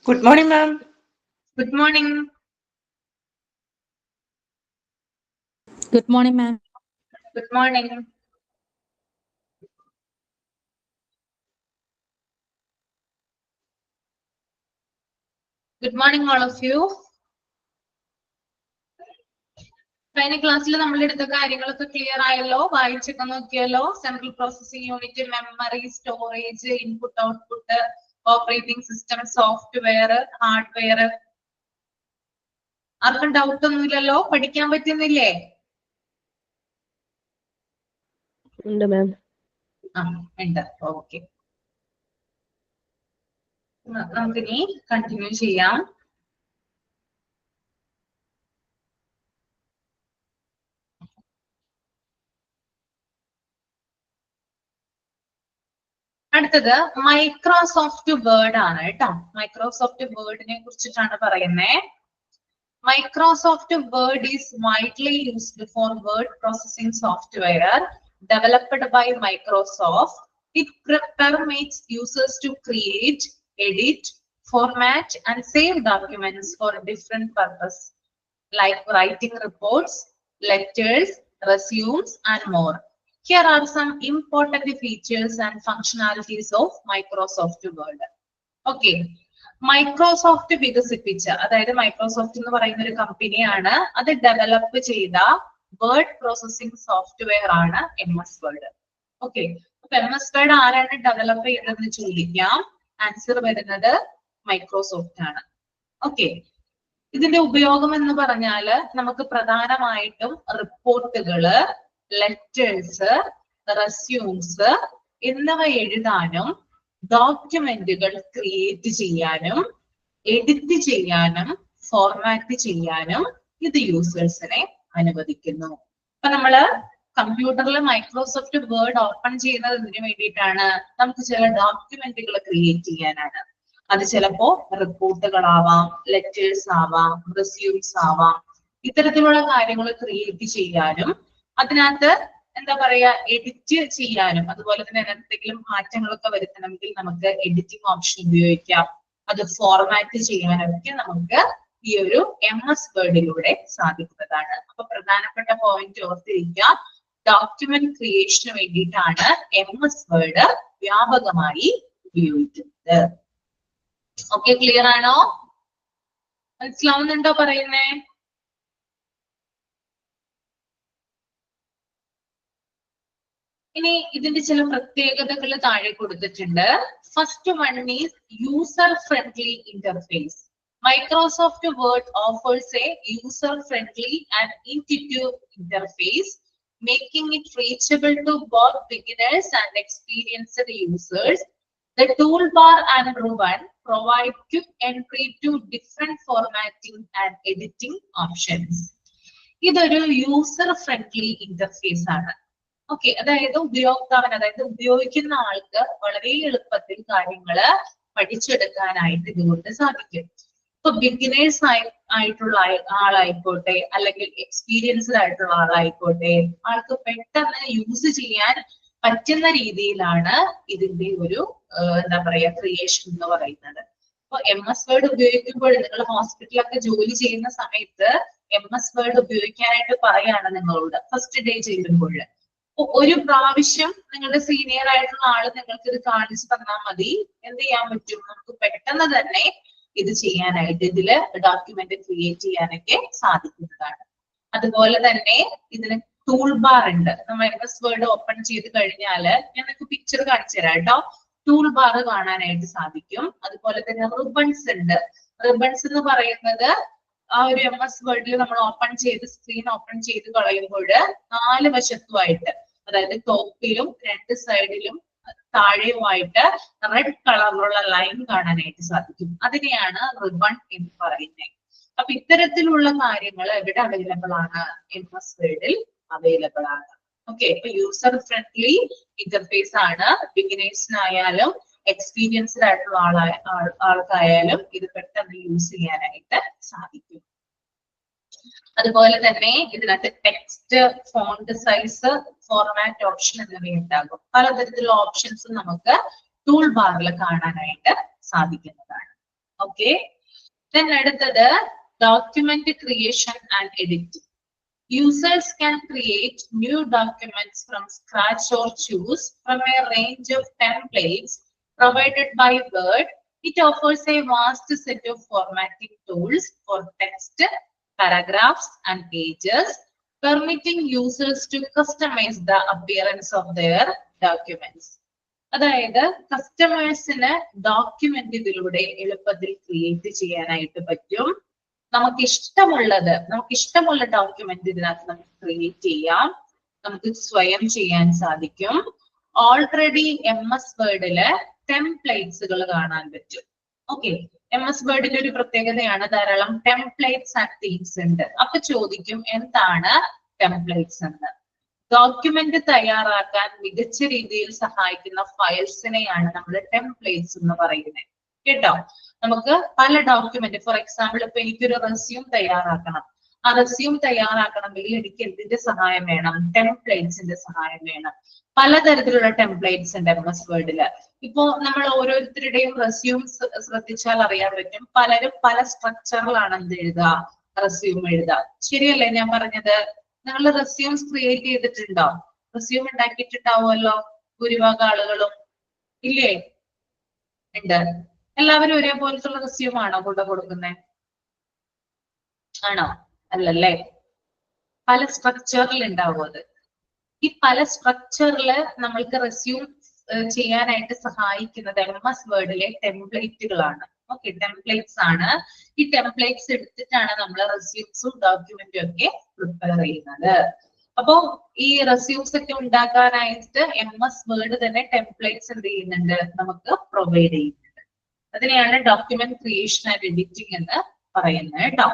Good morning, ma'am. Good morning. Good morning, ma'am. Good morning. Good morning, all of you. കഴിഞ്ഞ ക്ലാസ്സിൽ നമ്മൾ എടുത്ത കാര്യങ്ങളൊക്കെ ക്ലിയർ ആയല്ലോ, വായിച്ചൊക്കെ നോക്കിയല്ലോ. Central processing unit, memory, storage, input output, operating system, software, hardware. ആർക്കും ഡൗട്ട് ഒന്നുമില്ലല്ലോ? പഠിക്കാൻ പറ്റുന്നില്ലേ? ഉണ്ട് മാം. ഉണ്ട്. ഓക്കെ, നമുക്കിനി കണ്ടിന്യൂ ചെയ്യാം. അടുത്തത് മൈക്രോസോഫ്റ്റ് വേർഡ് ആണ് കേട്ടോ. മൈക്രോസോഫ്റ്റ് വേർഡിനെ കുറിച്ചിട്ടാണ് പറയുന്നത്. Microsoft Word is widely used for word processing software developed by Microsoft. It permits users to create, edit, format, and save documents for different purposes, like writing reports, letters, resumes, and more. Here are some important features and functionalities of Microsoft Word. Okay. Microsoft വികസിപ്പിച്ച, അതായത് Microsoft എന്ന് പറയുന്ന ഒരു കമ്പനിയാണ്, അത് develop ചെയ്ത word processing software ആണ് MS Word. Okay, അപ്പൊ MS Word ആരാണ് ഡെവലപ്പ് ചെയ്തതെന്ന് ചോദിക്കാം. ആൻസർ വരുന്നത് മൈക്രോസോഫ്റ്റ് ആണ്. ഓക്കെ, ഇതിന്റെ ഉപയോഗം എന്ന് പറഞ്ഞാല് നമുക്ക് പ്രധാനമായിട്ടും റിപ്പോർട്ടുകള്, ലെറ്റേഴ്സ്, റെസ്യൂംസ് എന്നിവ എഴുതാനും ഡോക്യുമെന്റുകൾ ക്രിയേറ്റ് ചെയ്യാനും എഡിറ്റ് ചെയ്യാനും ഫോർമാറ്റ് ചെയ്യാനും ഇത് യൂസേഴ്സിനെ അനുവദിക്കുന്നു. അപ്പൊ നമ്മള് കമ്പ്യൂട്ടറിൽ മൈക്രോസോഫ്റ്റ് വേർഡ് ഓപ്പൺ ചെയ്യുന്നത് ഇതിനു വേണ്ടിയിട്ടാണ്. നമുക്ക് ചില ഡോക്യുമെന്റുകൾ ക്രിയേറ്റ് ചെയ്യാനാണ്. അത് ചിലപ്പോ റിപ്പോർട്ടുകളാവാം, ലെറ്റേഴ്സ് ആവാം, റെസ്യൂംസ് ആവാം. ഇത്തരത്തിലുള്ള കാര്യങ്ങൾ ക്രിയേറ്റ് ചെയ്യാനും അതിനകത്ത് എന്താ പറയാ എഡിറ്റ് ചെയ്യാനും, അതുപോലെ തന്നെ എന്തെങ്കിലും മാറ്റങ്ങളൊക്കെ വരുത്തണമെങ്കിൽ നമുക്ക് എഡിറ്റിംഗ് ഓപ്ഷൻ ഉപയോഗിക്കാം. അത് ഫോർമാറ്റ് ചെയ്യാനൊക്കെ നമുക്ക് ഈ ഒരു MS വേർഡിലൂടെ സാധിക്കുന്നതാണ്. അപ്പൊ പ്രധാനപ്പെട്ട പോയിന്റ് ഓർത്തിരിക്കുക, ഡോക്യുമെന്റ് ക്രിയേഷന് വേണ്ടിയിട്ടാണ് MS വേർഡ് വ്യാപകമായി ഉപയോഗിക്കുന്നത്. ഓക്കെ, ക്ലിയർ ആണോ? മനസ്സിലാവുന്നുണ്ടോ പറയുന്നേ? ഇനി ഇതിന്റെ ചില പ്രത്യേകതകൾ താഴെ കൊടുത്തിട്ടുണ്ട്. First one is user friendly interface. Microsoft word offers A user friendly and intuitive interface, making it reachable to both beginners and experienced users. The toolbar and ribbon provide quick entry to different formatting and editing options. ഇതൊരു user friendly interface ആണ്. Okay, അതായത് ഉപയോക്താവിന്, അതായത് ഉപയോഗിക്കുന്ന ആൾക്ക് വളരെ എളുപ്പത്തിൽ കാര്യങ്ങള് പഠിച്ചെടുക്കാനായിട്ട് ഇതുകൊണ്ട് സാധിക്കും. ഇപ്പൊ ബിഗിനേഴ്സ് ആയിട്ടുള്ള ആളായിക്കോട്ടെ, അല്ലെങ്കിൽ എക്സ്പീരിയൻസ്ഡ് ആയിട്ടുള്ള ആളായിക്കോട്ടെ, ആൾക്ക് പെട്ടെന്ന് യൂസ് ചെയ്യാൻ പറ്റുന്ന രീതിയിലാണ് ഇതിന്റെ ഒരു എന്താ പറയാ ക്രിയേഷൻ എന്ന് പറയുന്നത്. അപ്പൊ MS വേർഡ് ഉപയോഗിക്കുമ്പോൾ നിങ്ങൾ ഹോസ്പിറ്റലൊക്കെ ജോലി ചെയ്യുന്ന സമയത്ത് MS വേർഡ് ഉപയോഗിക്കാനായിട്ട് പറയാണ് നിങ്ങളോട് ഫസ്റ്റ് ഡേ ചെയ്യുമ്പോൾ. ഒരു പ്രാവശ്യം നിങ്ങളുടെ സീനിയർ ആയിട്ടുള്ള ആള് നിങ്ങൾക്ക് ഇത് കാണിച്ചു തന്നാൽ മതി. എന്ത് ചെയ്യാൻ പറ്റും? നമുക്ക് പെട്ടെന്ന് തന്നെ ഇത് ചെയ്യാനായിട്ട്, ഇതില് ഡോക്യുമെന്റ് ക്രിയേറ്റ് ചെയ്യാനൊക്കെ സാധിക്കുന്നതാണ്. അതുപോലെ തന്നെ ഇതിന് ടൂൾ ബാർ ഉണ്ട്. നമ്മൾ MS വേർഡ് ഓപ്പൺ ചെയ്ത് കഴിഞ്ഞാല് ഞാൻ നിങ്ങൾക്ക് പിക്ചർ കാണിച്ചു തരാം കേട്ടോ. ടൂൾ ബാർ കാണാനായിട്ട് സാധിക്കും. അതുപോലെ തന്നെ റിബൺസ് ഉണ്ട്. റിബൺസ് എന്ന് പറയുന്നത് ആ ഒരു MS വേർഡിൽ നമ്മൾ ഓപ്പൺ ചെയ്ത് സ്ക്രീൻ ഓപ്പൺ ചെയ്ത് കളയുമ്പോൾ 4 വശത്തുമായിട്ട്, അതായത് ടോപ്പിലും 2 സൈഡിലും താഴെയുമായിട്ട് റെഡ് കളറിലുള്ള ലൈൻ കാണാനായിട്ട് സാധിക്കും. അതിനെയാണ് റിബൺ എന്ന് പറയുന്നത്. അപ്പൊ ഇത്തരത്തിലുള്ള കാര്യങ്ങൾ എവിടെ അവൈലബിൾ ആണ്? MS വേർഡിൽ അവൈലബിൾ ആണ്. ഓക്കെ, ഇപ്പൊ യൂസർ ഫ്രണ്ട്ലി ഇന്റർഫേസ് ആണ്. ബിഗിനേഴ്സിനായാലും എക്സ്പീരിയൻസ്ഡ് ആയിട്ടുള്ള ആൾക്കായാലും ഇത് പെട്ടെന്ന് യൂസ് ചെയ്യാനായിട്ട് സാധിക്കും. അതുപോലെ തന്നെ ഇതിനകത്ത് text, font size, format option എന്നിവയുണ്ടാകും. പലതരത്തിലുള്ള ഓപ്ഷൻസ് നമുക്ക് ടൂൾ ബാറിൽ കാണാനായിട്ട് സാധിക്കുന്നതാണ്. Okay. Then അടുത്തത് document creation and editing. Users can create new documents from scratch or choose from a range of templates provided by Word. It offers a vast set of formatting tools for text, paragraphs, and pages, permitting users to customize the appearance of their documents. അതായത് കസ്റ്റമേഴ്സിന് document ഇതിലൂടെ എളുപ്പത്തിൽ create ചെയ്യാനായിട്ട് പറ്റും. നമുക്ക് ഇഷ്ടമുള്ള document ഇതിനകത്ത് നമുക്ക് ക്രിയേറ്റ് ചെയ്യാം, നമുക്ക് സ്വയം ചെയ്യാൻ സാധിക്കും. ഓൾറെഡി MS വേർഡില് ടെംപ്ലേറ്റ്സുകൾ കാണാൻ പറ്റും. ഓക്കെ, MS വേർഡിന്റെ ഒരു പ്രത്യേകതയാണ് ധാരാളം ടെംപ്ലേറ്റ്സ് ആൻഡ് തീംസ് ഉണ്ട്. അപ്പൊ ചോദിക്കും എന്താണ് ടെംപ്ലേറ്റ്സ് എന്ന്. ഡോക്യുമെന്റ് തയ്യാറാക്കാൻ മികച്ച രീതിയിൽ സഹായിക്കുന്ന ഫയൽസിനെയാണ് നമ്മൾ ടെംപ്ലേറ്റ്സ് എന്ന് പറയുന്നത്. കേട്ടോ, നമുക്ക് പല ഡോക്യുമെന്റ്, ഫോർ എക്സാമ്പിൾ ഇപ്പൊ എനിക്കൊരു റെസ്യൂം തയ്യാറാക്കണം. ആ റെസ്യൂം തയ്യാറാക്കണമെങ്കിൽ എനിക്ക് എന്തിന്റെ സഹായം വേണം? ടെംപ്ലേറ്റ്സിന്റെ സഹായം വേണം. പലതരത്തിലുള്ള ടെംപ്ലേറ്റ്സ് ഉണ്ട് MS വേർഡില്. ഇപ്പോ നമ്മൾ ഓരോരുത്തരുടെയും റെസ്യൂംസ് ശ്രദ്ധിച്ചാൽ അറിയാൻ പറ്റും, പലരും പല സ്ട്രക്ചറിലാണ് എന്ത് എഴുതുക, റെസ്യൂം എഴുതുക. ശരിയല്ലേ ഞാൻ പറഞ്ഞത്? നിങ്ങൾ റെസ്യൂംസ് ക്രിയേറ്റ് ചെയ്തിട്ടുണ്ടോ? റെസ്യൂം ഉണ്ടാക്കിയിട്ടുണ്ടാവുമല്ലോ ഭൂരിഭാഗം ആളുകളും, ഇല്ലേ? ഉണ്ട്. എല്ലാവരും ഒരേപോലത്തുള്ള റെസ്യൂം ആണോ കൊടുക്കുന്നത്? ആണോ? അല്ലല്ലേ, പല സ്ട്രക്ചറിൽ ഉണ്ടാവും അത്. ഈ പല സ്ട്രക്ചറിൽ നമ്മൾക്ക് റെസ്യൂം ചെയ്യാനായിട്ട് സഹായിക്കുന്നത് MS വേർഡിലെ ടെംപ്ലേറ്റുകളാണ്. ഓക്കെ, ടെംപ്ലേറ്റ്സ് ആണ്. ഈ ടെംപ്ലേറ്റ്സ് എടുത്തിട്ടാണ് നമ്മൾ റെസ്യൂംസും ഡോക്യുമെന്റും ഒക്കെ പ്രിപ്പയർ ചെയ്യുന്നത്. അപ്പോ ഈ റെസ്യൂംസ് ഒക്കെ ഉണ്ടാക്കാനായിട്ട് MS വേർഡ് തന്നെ ടെംപ്ലേറ്റ്സ് എന്ത് ചെയ്യുന്നുണ്ട്, നമുക്ക് പ്രൊവൈഡ് ചെയ്യുന്നുണ്ട്. അതിനെയാണ് ഡോക്യുമെന്റ് ക്രിയേഷൻ ആൻഡ് എഡിറ്റിംഗ് എന്ന് പറയുന്നത് കേട്ടോ.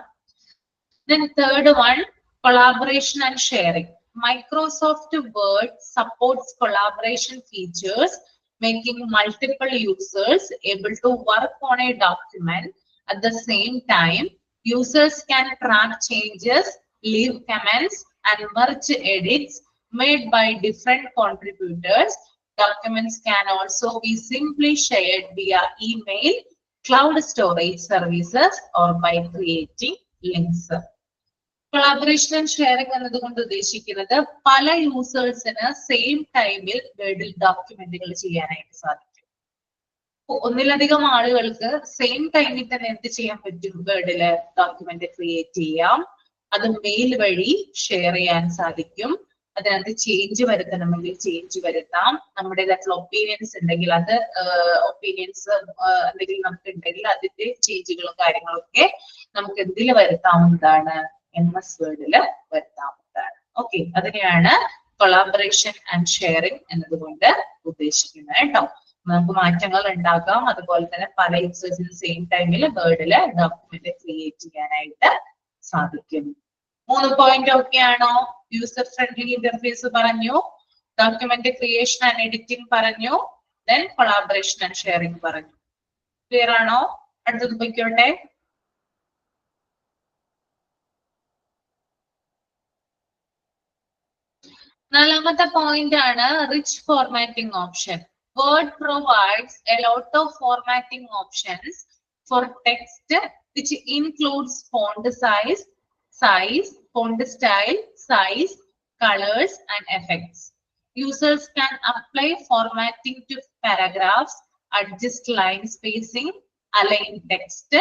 Then third one, collaboration and sharing. Microsoft Word supports collaboration features, making multiple users able to work on a document at the same time. Users can track changes, leave comments, and merge edits made by different contributors. Documents can also be simply shared via email, cloud storage services, or by creating links. Collaboration and sharing എന്നതുകൊണ്ട് ഉദ്ദേശിക്കുന്നത് പല യൂസേഴ്സിന് same ടൈമിൽ വേർഡിൽ ഡോക്യുമെന്റുകൾ ചെയ്യാനായിട്ട് സാധിക്കും. ഒന്നിലധികം ആളുകൾക്ക് same ടൈമിൽ തന്നെ എന്ത് ചെയ്യാൻ പറ്റും? വേർഡില് ഡോക്യുമെന്റ് ക്രിയേറ്റ് ചെയ്യാം. അത് മെയിൽ വഴി ഷെയർ ചെയ്യാൻ സാധിക്കും. അതിനകത്ത് ചേഞ്ച് വരുത്തണമെങ്കിൽ ചേഞ്ച് വരുത്താം. നമ്മുടേതായിട്ടുള്ള ഒപ്പീനിയൻസ് ഉണ്ടെങ്കിൽ അത് ഒപ്പീനിയൻസ് എന്തെങ്കിലും നമുക്ക് ഉണ്ടെങ്കിൽ അതിന്റെ ചേഞ്ചുകളും കാര്യങ്ങളൊക്കെ നമുക്ക് എന്തിൽ വരുത്താവുന്നതാണ്? MS വേർഡില് വരുത്താവുന്നതാണ്. ഓക്കെ, അതിനെയാണ് കൊളാബറേഷൻ ആൻഡ് ഷെയറിംഗ് എന്നതുകൊണ്ട് ഉദ്ദേശിക്കുന്നത് കേട്ടോ. നമുക്ക് മാറ്റങ്ങൾ ഉണ്ടാക്കാം. അതുപോലെ തന്നെ പല യൂസേഴ്സിന് സെയിം ടൈമിൽ വേർഡില് ഡോക്യുമെന്റ് ക്രിയേറ്റ് ചെയ്യാനായിട്ട് സാധിക്കും. 3 പോയിന്റ് ഓക്കെ ആണോ? യൂസർ ഫ്രണ്ട്ലി ഇന്റർഫേസ് പറഞ്ഞു, ഡോക്യുമെന്റ് ക്രിയേഷൻ ആൻഡ് എഡിറ്റിംഗ് പറഞ്ഞു, ദെൻ കൊളാബറേഷൻ ആൻഡ് ഷെയറിംഗ് പറഞ്ഞു. ക്ലിയർ ആണോ? അടുത്തത് പോയിക്കോട്ടെ. നാലാമത്തെ പോയിന്റ് ആണ് rich formatting option. Word provides a lot of formatting options for text, which includes font size, font style, size, colors, and effects. Users can apply formatting to paragraphs, adjust line spacing, align text,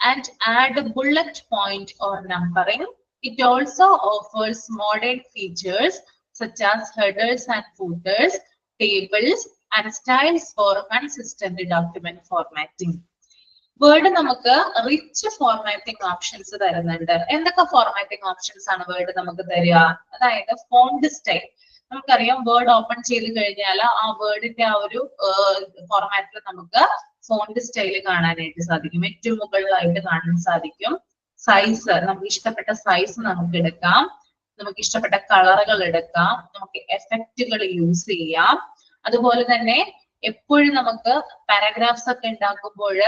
and add a bullet point or numbering. It also offers modern features such as headers and footers, tables, and styles for consistent document formatting. Word നമുക്ക് rich formatting options തരുന്നുണ്ട്. എന്തൊക്കെ formatting options ആണ് word നമുക്ക് തരിക? അതായത് font style. നമുക്കറിയാം word open ചെയ്ത് കഴിഞ്ഞാൽ ആ വേർഡിന്റെ ആ ഒരു ഫോർമാറ്റിൽ നമുക്ക് ഫോണ്ട് സ്റ്റൈൽ കാണാനായിട്ട് സാധിക്കും. ഏറ്റവും മുകളിലായിട്ട് കാണാൻ സാധിക്കും. സൈസ്, നമുക്ക് ഇഷ്ടപ്പെട്ട സൈസ് നമുക്ക് എടുക്കാം, നമുക്ക് ഇഷ്ടപ്പെട്ട കളറുകൾ എടുക്കാം, നമുക്ക് എഫക്റ്റുകൾ യൂസ് ചെയ്യാം. അതുപോലെ തന്നെ എപ്പോഴും നമുക്ക് പാരഗ്രാഫ്സ് ഒക്കെ ഉണ്ടാക്കുമ്പോൾ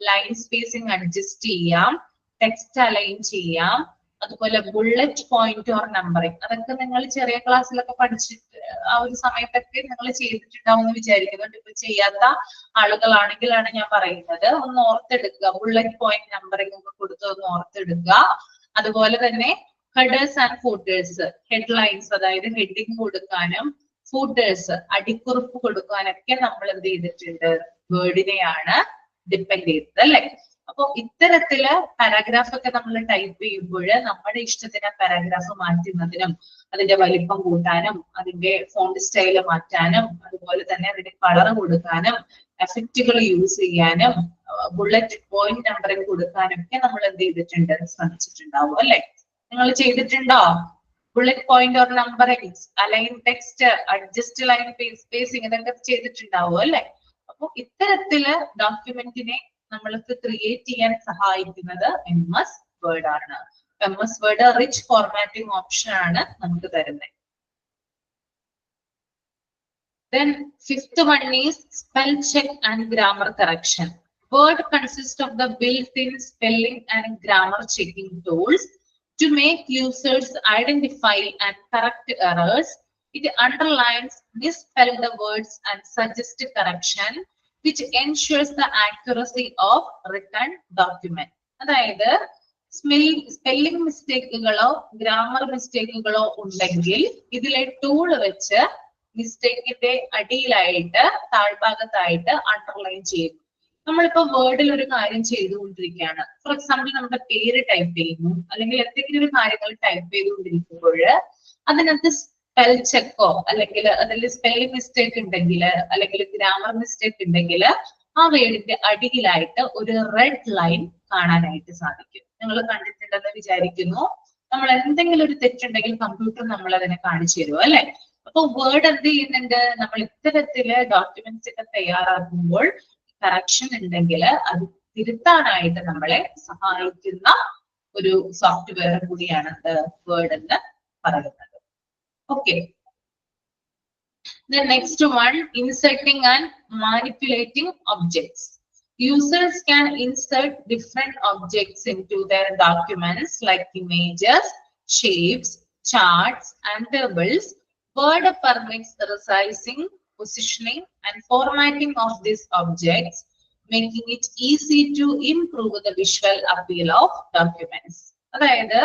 ലൈൻ സ്പേസിംഗ് അഡ്ജസ്റ്റ് ചെയ്യാം, ടെക്സ്റ്റ് അലൈൻ ചെയ്യാം, അതുപോലെ ബുള്ളറ്റ് പോയിന്റ് ഓർ നമ്പറിംഗ്, അതൊക്കെ നിങ്ങൾ ചെറിയ ക്ലാസ്സിലൊക്കെ പഠിച്ചിട്ട് ആ ഒരു സമയത്തൊക്കെ നിങ്ങൾ ചെയ്തിട്ടുണ്ടാവും എന്ന് വിചാരിക്കുന്നുണ്ട്. ഇപ്പൊ ചെയ്യാത്ത ആളുകളാണെങ്കിലാണ് ഞാൻ പറയുന്നത്. ഒന്ന് ഓർത്തെടുക്കുക, ബുള്ളറ്റ് പോയിന്റ് നമ്പറിംഗ് ഒക്കെ കൊടുത്ത് ഒന്ന് ഓർത്തെടുക്കുക. അതുപോലെ തന്നെ ഹെഡേഴ്സ് ആൻഡ് ഫൂട്ടേഴ്സ്, ഹെഡ്ലൈൻസ് അതായത് ഹെഡിങ് കൊടുക്കാനും ഫൂട്ടേഴ്സ് അടിക്കുറിപ്പ് കൊടുക്കാനൊക്കെ നമ്മൾ എന്ത് ചെയ്തിട്ടുണ്ട്, വേർഡിനെയാണ് ഡിപ്പെൻഡ് ചെയ്തത് അല്ലെ. അപ്പൊ ഇത്തരത്തില് പാരാഗ്രാഫ് ഒക്കെ നമ്മൾ ടൈപ്പ് ചെയ്യുമ്പോൾ നമ്മുടെ ഇഷ്ടത്തിന് പാരാഗ്രാഫ് മാറ്റുന്നതിനും അതിന്റെ വലിപ്പം കൂട്ടാനും അതിന്റെ ഫോണ്ട് സ്റ്റൈല് മാറ്റാനും അതുപോലെ തന്നെ അതിന്റെ കളർ കൊടുക്കാനും എഫക്റ്റുകൾ യൂസ് ചെയ്യാനും ബുള്ളറ്റ് പോയിന്റ് നമ്പറിംഗ് കൊടുക്കാനും ഒക്കെ നമ്മൾ എന്ത് ചെയ്തിട്ടുണ്ട്, ശ്രമിച്ചിട്ടുണ്ടാവും അല്ലെ. നിങ്ങൾ ചെയ്തിട്ടുണ്ടോ? Bullet point or numbering, align text, adjust line spacing, ഇതൊക്കെ ചെയ്തിട്ടുണ്ടാവും അല്ലെ. അപ്പൊ ഇത്തരത്തില് ഡോക്യുമെന്റിനെ നമ്മൾക്ക് ക്രിയേറ്റ് ചെയ്യാൻ സഹായിക്കുന്നത് MS Word ആണ്. MS Word rich formatting option ആണ് നമുക്ക് തരുന്നത്. Then fifth one is spell check and grammar correction. Word consists of the built-in spelling and grammar checking tools to make users identify and correct errors. It underlines misspelled words and suggests correction, which ensures the accuracy of written document. അതായത് spelling മിസ്റ്റേക്കുകളോ grammar മിസ്റ്റേക്കുകളോ ഉണ്ടെങ്കിൽ ഇതിലെ tool വെച്ച് മിസ്റ്റേക്കിന്റെ അടിയിലായിട്ട് താഴ്ഭാഗത്തായിട്ട് underline ചെയ്യും. നമ്മളിപ്പോ വേർഡിൽ ഒരു കാര്യം ചെയ്തുകൊണ്ടിരിക്കുകയാണ്. For example നമ്മുടെ പേര് ടൈപ്പ് ചെയ്യുന്നു, അല്ലെങ്കിൽ എന്തെങ്കിലും ഒരു കാര്യങ്ങൾ ടൈപ്പ് ചെയ്തുകൊണ്ടിരിക്കുമ്പോൾ അതിനകത്ത് സ്പെൽ ചെക്കോ അല്ലെങ്കിൽ അതിൽ സ്പെല്ലിംഗ് മിസ്റ്റേക്ക് ഉണ്ടെങ്കിൽ അല്ലെങ്കിൽ ഗ്രാമർ മിസ്റ്റേക്ക് ഉണ്ടെങ്കിൽ ആ വേർഡിന്റെ അടിയിലായിട്ട് ഒരു റെഡ് ലൈൻ കാണാനായിട്ട് സാധിക്കും. നിങ്ങൾ കണ്ടിട്ടുണ്ടെന്ന് വിചാരിക്കുന്നു. നമ്മൾ എന്തെങ്കിലും ഒരു തെറ്റുണ്ടെങ്കിൽ കമ്പ്യൂട്ടർ നമ്മൾ അതിനെ കാണിച്ചു തരും അല്ലെ. അപ്പൊ വേർഡ് എന്ത് ചെയ്യുന്നുണ്ട്, നമ്മൾ ഇത്തരത്തില് ഡോക്യുമെന്റ്സ് ഒക്കെ തയ്യാറാക്കുമ്പോൾ കറക്ഷൻ ഉണ്ടെങ്കിൽ അത് തിരുത്താനായിട്ട് നമ്മളെ സഹായിക്കുന്ന ഒരു സോഫ്റ്റ്വെയർ കൂടിയാണ് വേർഡ് എന്ന് പറയുന്നത്. Okay. The next one, inserting and manipulating objects. Users can insert different objects into their documents like images, shapes, charts, and tables. Word permits resizing, positioning, and formatting of these objects, making it easy to improve the visual appeal of documents. അതായത്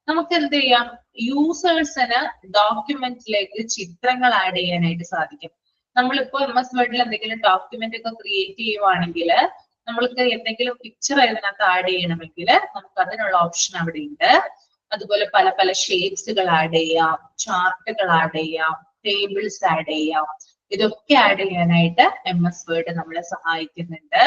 നമുക്ക് എന്ത് ചെയ്യാം, യൂസേഴ്സിന് ഡോക്യുമെന്റിലേക്ക് ചിത്രങ്ങൾ add ചെയ്യാനായിട്ട് സാധിക്കും. നമ്മളിപ്പോ MS Wordൽ എന്തെങ്കിലും document ഒക്കെ ക്രിയേറ്റ് ചെയ്യുവാണെങ്കിൽ നമ്മൾക്ക് എന്തെങ്കിലും പിക്ചർ അതിനകത്ത് ആഡ് ചെയ്യണമെങ്കിൽ നമുക്ക് അതിനുള്ള ഓപ്ഷൻ അവിടെ ഉണ്ട്. അതുപോലെ പല പല ഷേപ്സുകൾ ആഡ് ചെയ്യാം, ചാർട്ടുകൾ ആഡ് ചെയ്യാം, ടേബിൾസ് ആഡ് ചെയ്യാം. ഇതൊക്കെ ആഡ് ചെയ്യാനായിട്ട് MS Word നമ്മളെ സഹായിക്കുന്നുണ്ട്.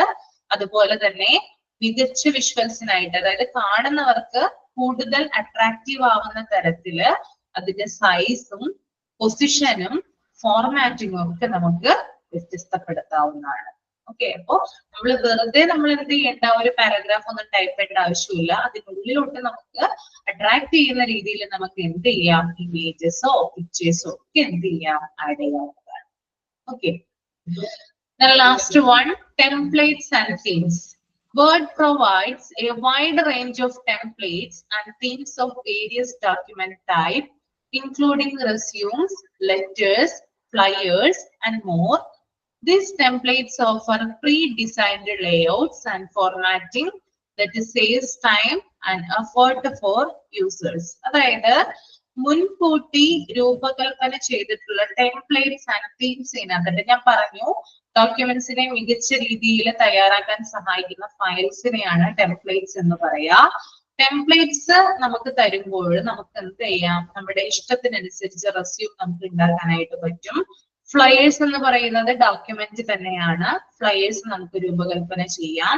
അതുപോലെ തന്നെ മികച്ച വിഷ്വൽസിനായിട്ട്, അതായത് കാണുന്നവർക്ക് കൂടുതൽ അട്രാക്റ്റീവ് ആവുന്ന തരത്തില് അതിന്റെ സൈസും പൊസിഷനും ഫോർമാറ്റിങ്ങും ഒക്കെ നമുക്ക് വ്യത്യസ്തപ്പെടുത്താവുന്നതാണ്. ഓക്കെ, അപ്പോ നമ്മൾ വെറുതെ നമ്മൾ എന്ത് ചെയ്യേണ്ട, ഒരു പാരഗ്രാഫ് ഒന്നും ടൈപ്പ് ചെയ്യേണ്ട ആവശ്യമില്ല. അതിനുള്ളിലോട്ട് നമുക്ക് അട്രാക്ട് ചെയ്യുന്ന രീതിയിൽ നമുക്ക് എന്ത് ചെയ്യാം, ഇമേജസോ പിക്ചേഴ്സോ ഒക്കെ എന്ത് ചെയ്യാം, ആഡ് ചെയ്യാവുന്നതാണ്. Okay, the last one, templates and themes. Word provides a wide range of templates and themes of various document type, including resumes, letters, flyers, and more. These templates offer pre-designed layouts and formatting that saves time and effort for users. അതായത് മുൻകൂട്ടി രൂപകൽപ്പന ചെയ്തിട്ടുള്ള templates and themes ഇതിനകത്ത് ഞാൻ പറഞ്ഞു, ഡോക്യുമെന്റ്സിനെ മികച്ച രീതിയിൽ തയ്യാറാക്കാൻ സഹായിക്കുന്ന ഫയൽസിനെയാണ് ടെംപ്ലേറ്റ്സ് എന്ന് പറയാ. ടെംപ്ലേറ്റ്സ് നമുക്ക് തരുമ്പോൾ നമുക്ക് എന്ത് ചെയ്യാം, നമ്മുടെ ഇഷ്ടത്തിനനുസരിച്ച് റെസ്യൂം നമുക്ക് ഉണ്ടാക്കാനായിട്ട് പറ്റും. ഫ്ലയേഴ്സ് എന്ന് പറയുന്നത് ഡോക്യുമെന്റ് തന്നെയാണ്. ഫ്ലയേഴ്സ് നമുക്ക് രൂപകൽപ്പന ചെയ്യാം.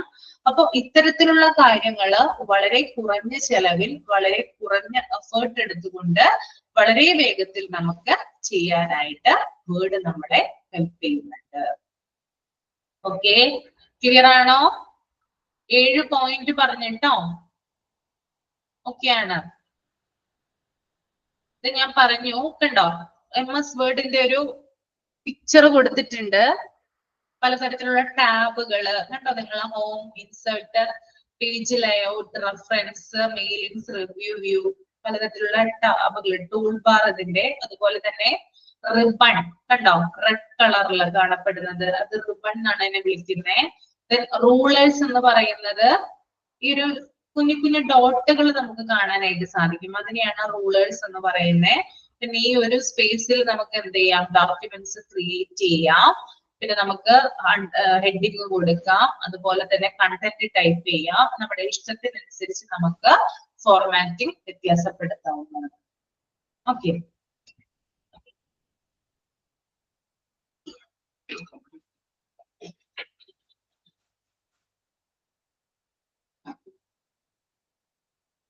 അപ്പൊ ഇത്തരത്തിലുള്ള കാര്യങ്ങള് വളരെ കുറഞ്ഞ ചെലവിൽ വളരെ കുറഞ്ഞ എഫേർട്ട് എടുത്തുകൊണ്ട് വളരെ വേഗത്തിൽ നമുക്ക് ചെയ്യാനായിട്ട് വേർഡ് നമ്മളെ ഹെൽപ്പ് ചെയ്യുന്നുണ്ട്. ഓക്കെ, ക്ലിയർ ആണോ? 7 പോയിന്റ് പറഞ്ഞിട്ടോ? ഓക്കെ ആണ്. ഇത് ഞാൻ പറഞ്ഞു കണ്ടോ, MS Wordന്റെ ഒരു പിക്ചർ കൊടുത്തിട്ടുണ്ട്. പലതരത്തിലുള്ള ടാബുകള് കണ്ടോ നിങ്ങൾ, home, insert, page layout, reference, mailings, review view, പലതരത്തിലുള്ള ടാബുകൾ, ടൂൾ ബാർ ഇതിന്റെ, അതുപോലെ തന്നെ റിബൺ കണ്ടോ, റെഡ് കളറിൽ കാണപ്പെടുന്നത്, അത് റിബൺ എന്നാണ് അതിനെ വിളിക്കുന്നത്. റൂളേഴ്സ് എന്ന് പറയുന്നത് ഈ ഒരു കുഞ്ഞു കുഞ്ഞു ഡോട്ടുകൾ നമുക്ക് കാണാനായിട്ട് സാധിക്കും, അതിനെയാണ് റൂളേഴ്സ് എന്ന് പറയുന്നത്. പിന്നെ ഈ ഒരു സ്പേസിൽ നമുക്ക് എന്ത് ചെയ്യാം, ഡോക്യുമെന്റ്സ് ക്രിയേറ്റ് ചെയ്യാം, പിന്നെ നമുക്ക് ഹെഡിങ് കൊടുക്കാം, അതുപോലെ തന്നെ കണ്ടന്റ് ടൈപ്പ് ചെയ്യാം, നമ്മുടെ ഇഷ്ടത്തിനനുസരിച്ച് നമുക്ക് ഫോർമാറ്റിംഗ് വ്യത്യാസപ്പെടുത്താവുന്നതാണ്. ഓക്കെ,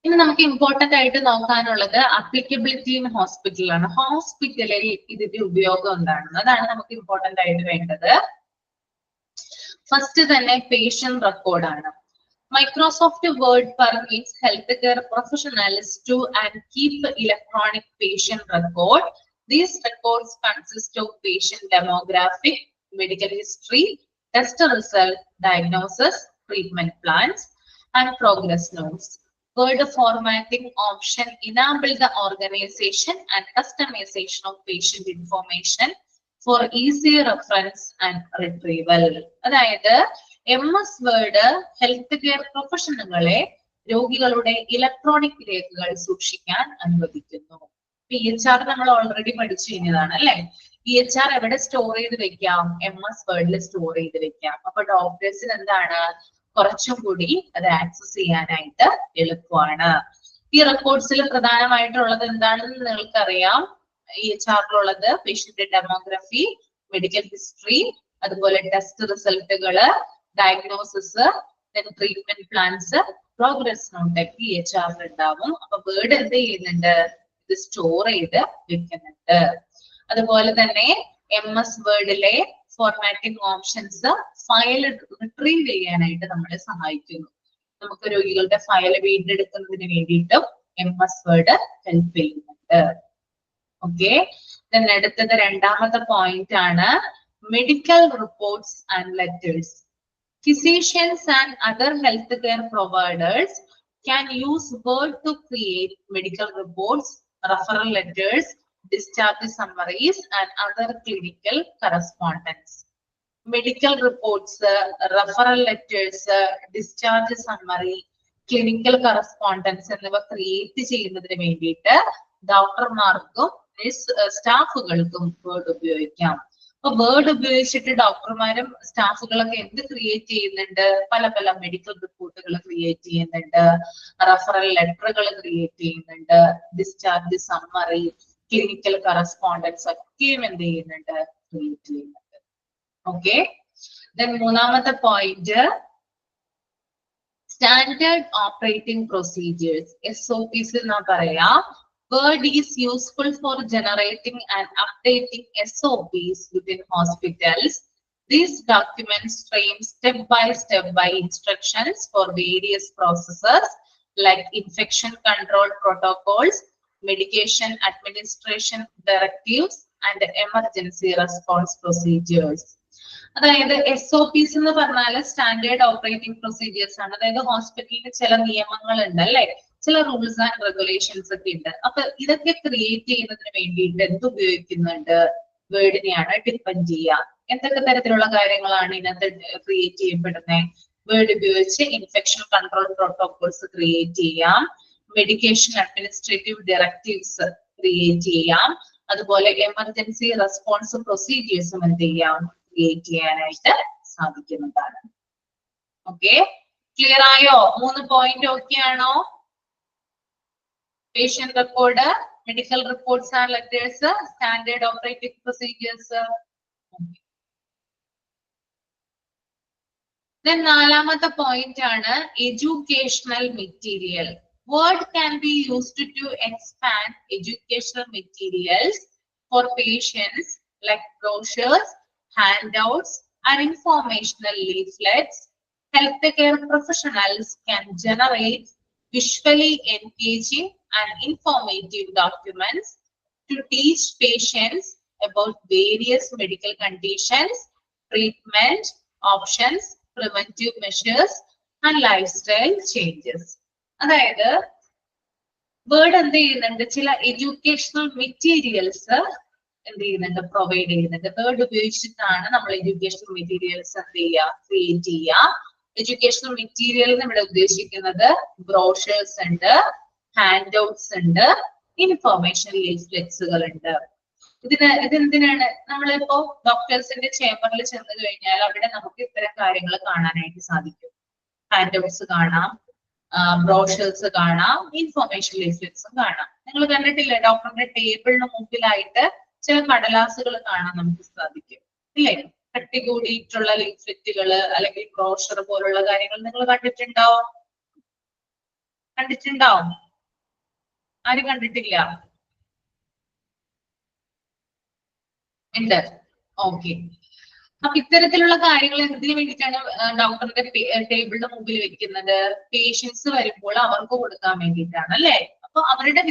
ഇനി നമുക്ക് ഇമ്പോർട്ടന്റ് ആയിട്ട് നോക്കാനുള്ളത് അപ്ലിക്കബിലിറ്റി ഇൻ ഹോസ്പിറ്റലാണ്. ഹോസ്പിറ്റലിൽ ഇതിന്റെ ഉപയോഗം എന്താണെന്ന്, അതാണ് നമുക്ക് ഇമ്പോർട്ടന്റ് ആയിട്ട് വേണ്ടത്. ഫസ്റ്റ് തന്നെ പേഷ്യന്റ് റെക്കോർഡാണ്. Microsoft Word permits healthcare professionals to and keep electronic patient record. These records consist of patient demographic, medical history, test result, diagnosis, treatment plans, and progress notes. Word formatting option enable the organization and customization of patient information for easy reference and retrieval. അതായത് MS Word health care പ്രൊഫഷണലുകളെ രോഗികളുടെ electronic രേഖകൾ സൂക്ഷിക്കാൻ അനുവദിക്കുന്നു. EHR നമ്മൾ already പഠിച്ചു കഴിഞ്ഞതാണ് അല്ലെ. EHR എവിടെ സ്റ്റോർ ചെയ്ത് വെക്കാം, MS Word സ്റ്റോർ ചെയ്ത് വെക്കാം. അപ്പൊ ഡോക്ടേഴ്സിന് എന്താണ്, കുറച്ചും കൂടി അത് ആക്സസ് ചെയ്യാനായിട്ട് എളുപ്പമാണ്. ഈ റെക്കോർഡ്സിൽ പ്രധാനമായിട്ടുള്ളത് എന്താണെന്ന് നിങ്ങൾക്കറിയാം. EHR-ലുള്ളത് പേഷ്യന്റ് ഡെമോഗ്രഫി, മെഡിക്കൽ ഹിസ്റ്ററി, അതുപോലെ ടെസ്റ്റ് റിസൾട്ടുകള്, diagnosis, treatment plans, progress note EHR-ൽ ഉണ്ടാവും. അപ്പൊ വേർഡ് എന്ത് ചെയ്യുന്നുണ്ട്, ഇത് സ്റ്റോർ ചെയ്ത് വെക്കുന്നുണ്ട്. അതുപോലെ തന്നെ MS Word-ലെ ഫോർമാറ്റിംഗ് ഓപ്ഷൻസ് ഫയൽ റിട്രീവ് ചെയ്യാനായിട്ട് നമ്മളെ സഹായിക്കുന്നു. നമുക്ക് രോഗികളുടെ ഫയൽ വീണ്ടെടുക്കുന്നതിന് വേണ്ടിയിട്ടും MS Word ഹെൽപ്പ് ചെയ്യുന്നുണ്ട്. ഓക്കെ, അടുത്തത് രണ്ടാമത്തെ പോയിന്റ് ആണ് medical reports and letters. Physicians and other healthcare providers can use Word to create medical reports, referral letters, discharge summaries, and other clinical correspondence. Medical reports, referral letters, discharge summary, clinical correspondence എന്നിവ create ചെയ്യുന്നതിന് വേണ്ടിയിട്ട് ഡോക്ടർമാർക്കും സ്റ്റാഫുകൾക്കും word ഉപയോഗിക്കാം. അപ്പൊ word ഉപയോഗിച്ചിട്ട് ഡോക്ടർമാരും സ്റ്റാഫുകളൊക്കെ എന്ത് create ചെയ്യുന്നുണ്ട്, പല പല മെഡിക്കൽ റിപ്പോർട്ടുകൾ ക്രിയേറ്റ് ചെയ്യുന്നുണ്ട്, റെഫറൽ ലെറ്ററുകൾ ക്രിയേറ്റ് ചെയ്യുന്നുണ്ട്, ഡിസ്ചാർജ് സമ്മറി, ക്ലിനിക്കൽ കറസ്പോണ്ടൻസ് ഒക്കെയും എന്ത് ചെയ്യുന്നുണ്ട്, ക്രിയേറ്റ് ചെയ്യുന്നുണ്ട്. ഓക്കെ, മൂന്നാമത്തെ point standard operating procedures, SOPs എന്നാ പറയാ. Word is useful for generating and updating SOPs within hospitals. These documents frame step by instructions for various processes like infection control protocols, medication administration directives, and emergency response procedures. അതായത് SOPs എന്ന് പറഞ്ഞാൽ standard operating procedures ആണ്. അതായത് ഹോസ്പിറ്റലിന് ചില നിയമങ്ങൾ ഉണ്ട് അല്ലെ, ചില റൂൾസ് ആൻഡ് റെഗുലേഷൻസ് ഒക്കെ ഉണ്ട്. അപ്പൊ ഇതൊക്കെ ക്രിയേറ്റ് ചെയ്യുന്നതിന് വേണ്ടിയിട്ട് എന്ത് ഉപയോഗിക്കുന്നുണ്ട്, വേർഡിനെയാണ് ഡിപ്പെൻഡ് ചെയ്യുക. എന്തൊക്കെ തരത്തിലുള്ള കാര്യങ്ങളാണ് ഇതിനകത്ത് ക്രിയേറ്റ് ചെയ്യപ്പെടുന്നത്? വേർഡ് ഉപയോഗിച്ച് ഇൻഫെക്ഷൻ കൺട്രോൾ പ്രോട്ടോകോൾസ് ക്രിയേറ്റ് ചെയ്യാം, മെഡിക്കേഷൻ അഡ്മിനിസ്ട്രേറ്റീവ് ഡയറക്റ്റീവ്സ് ക്രിയേറ്റ് ചെയ്യാം, അതുപോലെ എമർജൻസി റെസ്പോൺസ് പ്രൊസീജിയേഴ്സും എന്ത് ചെയ്യാം, ക്രിയേറ്റ് ചെയ്യാനായിട്ട് സാധിക്കുന്നതാണ്. ഓക്കെ, ക്ലിയർ ആയോ? 3 പോയിന്റ് ഓക്കെ ആണോ? Patient record, medical reports and letters, standard operating procedures. Then നാലാമത്തെ point ആണ് educational material. Word can be used to expand educational materials for patients like brochures, handouts, and informational leaflets. Healthcare professionals can generate visually engaging and informative documents to teach patients about various medical conditions, treatment options, preventive measures, and life style changes. അതായത് word എന്ത് ചെയ്യുന്നുണ്ട്, ചില educational materials എന്ത് ചെയ്യുന്നുണ്ട്, provide ചെയ്യുന്നുണ്ട്. Word ഉപയോഗിച്ചിട്ടാണ് നമ്മൾ educational materials എന്ത് ചെയ്യുക, ക്രിയേറ്റ് ചെയ്യുക. എഡ്യൂക്കേഷണൽ മെറ്റീരിയൽ ഇവിടെ ഉദ്ദേശിക്കുന്നത് ബ്രോഷേഴ്സ് ഉണ്ട്, ഹാൻഡ് ഔട്ട്സ് ഉണ്ട്, ഇൻഫോർമേഷൻ ലീഫ്ലെറ്റ്സുകൾ ഉണ്ട്. ഇതെന്തിനാണ്, നമ്മളിപ്പോ ഡോക്ടേഴ്സിന്റെ ചേംബറിൽ ചെന്ന് കഴിഞ്ഞാൽ അവിടെ നമുക്ക് ഇത്തരം കാര്യങ്ങൾ കാണാനായിട്ട് സാധിക്കും. ഹാൻഡ് ഔട്ട്സ് കാണാം, ബ്രോഷേഴ്സ് കാണാം, ഇൻഫോർമേഷൻ ലീഫ്ലെറ്റ്സും കാണാം. നിങ്ങൾ കണ്ടിട്ടില്ലേ, ഡോക്ടറിന്റെ ടേബിളിന് മുമ്പിലായിട്ട് ചില കടലാസുകൾ കാണാൻ നമുക്ക് സാധിക്കും ഇല്ലേ? കട്ടി കൂടിയിട്ടുള്ള ലീഫ്ലെറ്റുകള് അല്ലെങ്കിൽ ബ്രോഷർ പോലുള്ള കാര്യങ്ങൾ നിങ്ങൾ കണ്ടിട്ടുണ്ടോ? ആരും കണ്ടിട്ടില്ല? ഉണ്ട്. ഓക്കെ. അപ്പൊ ഇത്തരത്തിലുള്ള കാര്യങ്ങൾ എന്തിനു വേണ്ടിയിട്ടാണ് ഡോക്ടറുടെ ടേബിളിന്റെ മുമ്പിൽ വെക്കുന്നത്? പേഷ്യൻസ് വരുമ്പോൾ അവർക്ക് കൊടുക്കാൻ വേണ്ടിയിട്ടാണ് അല്ലെ? അപ്പൊ അവരുടെ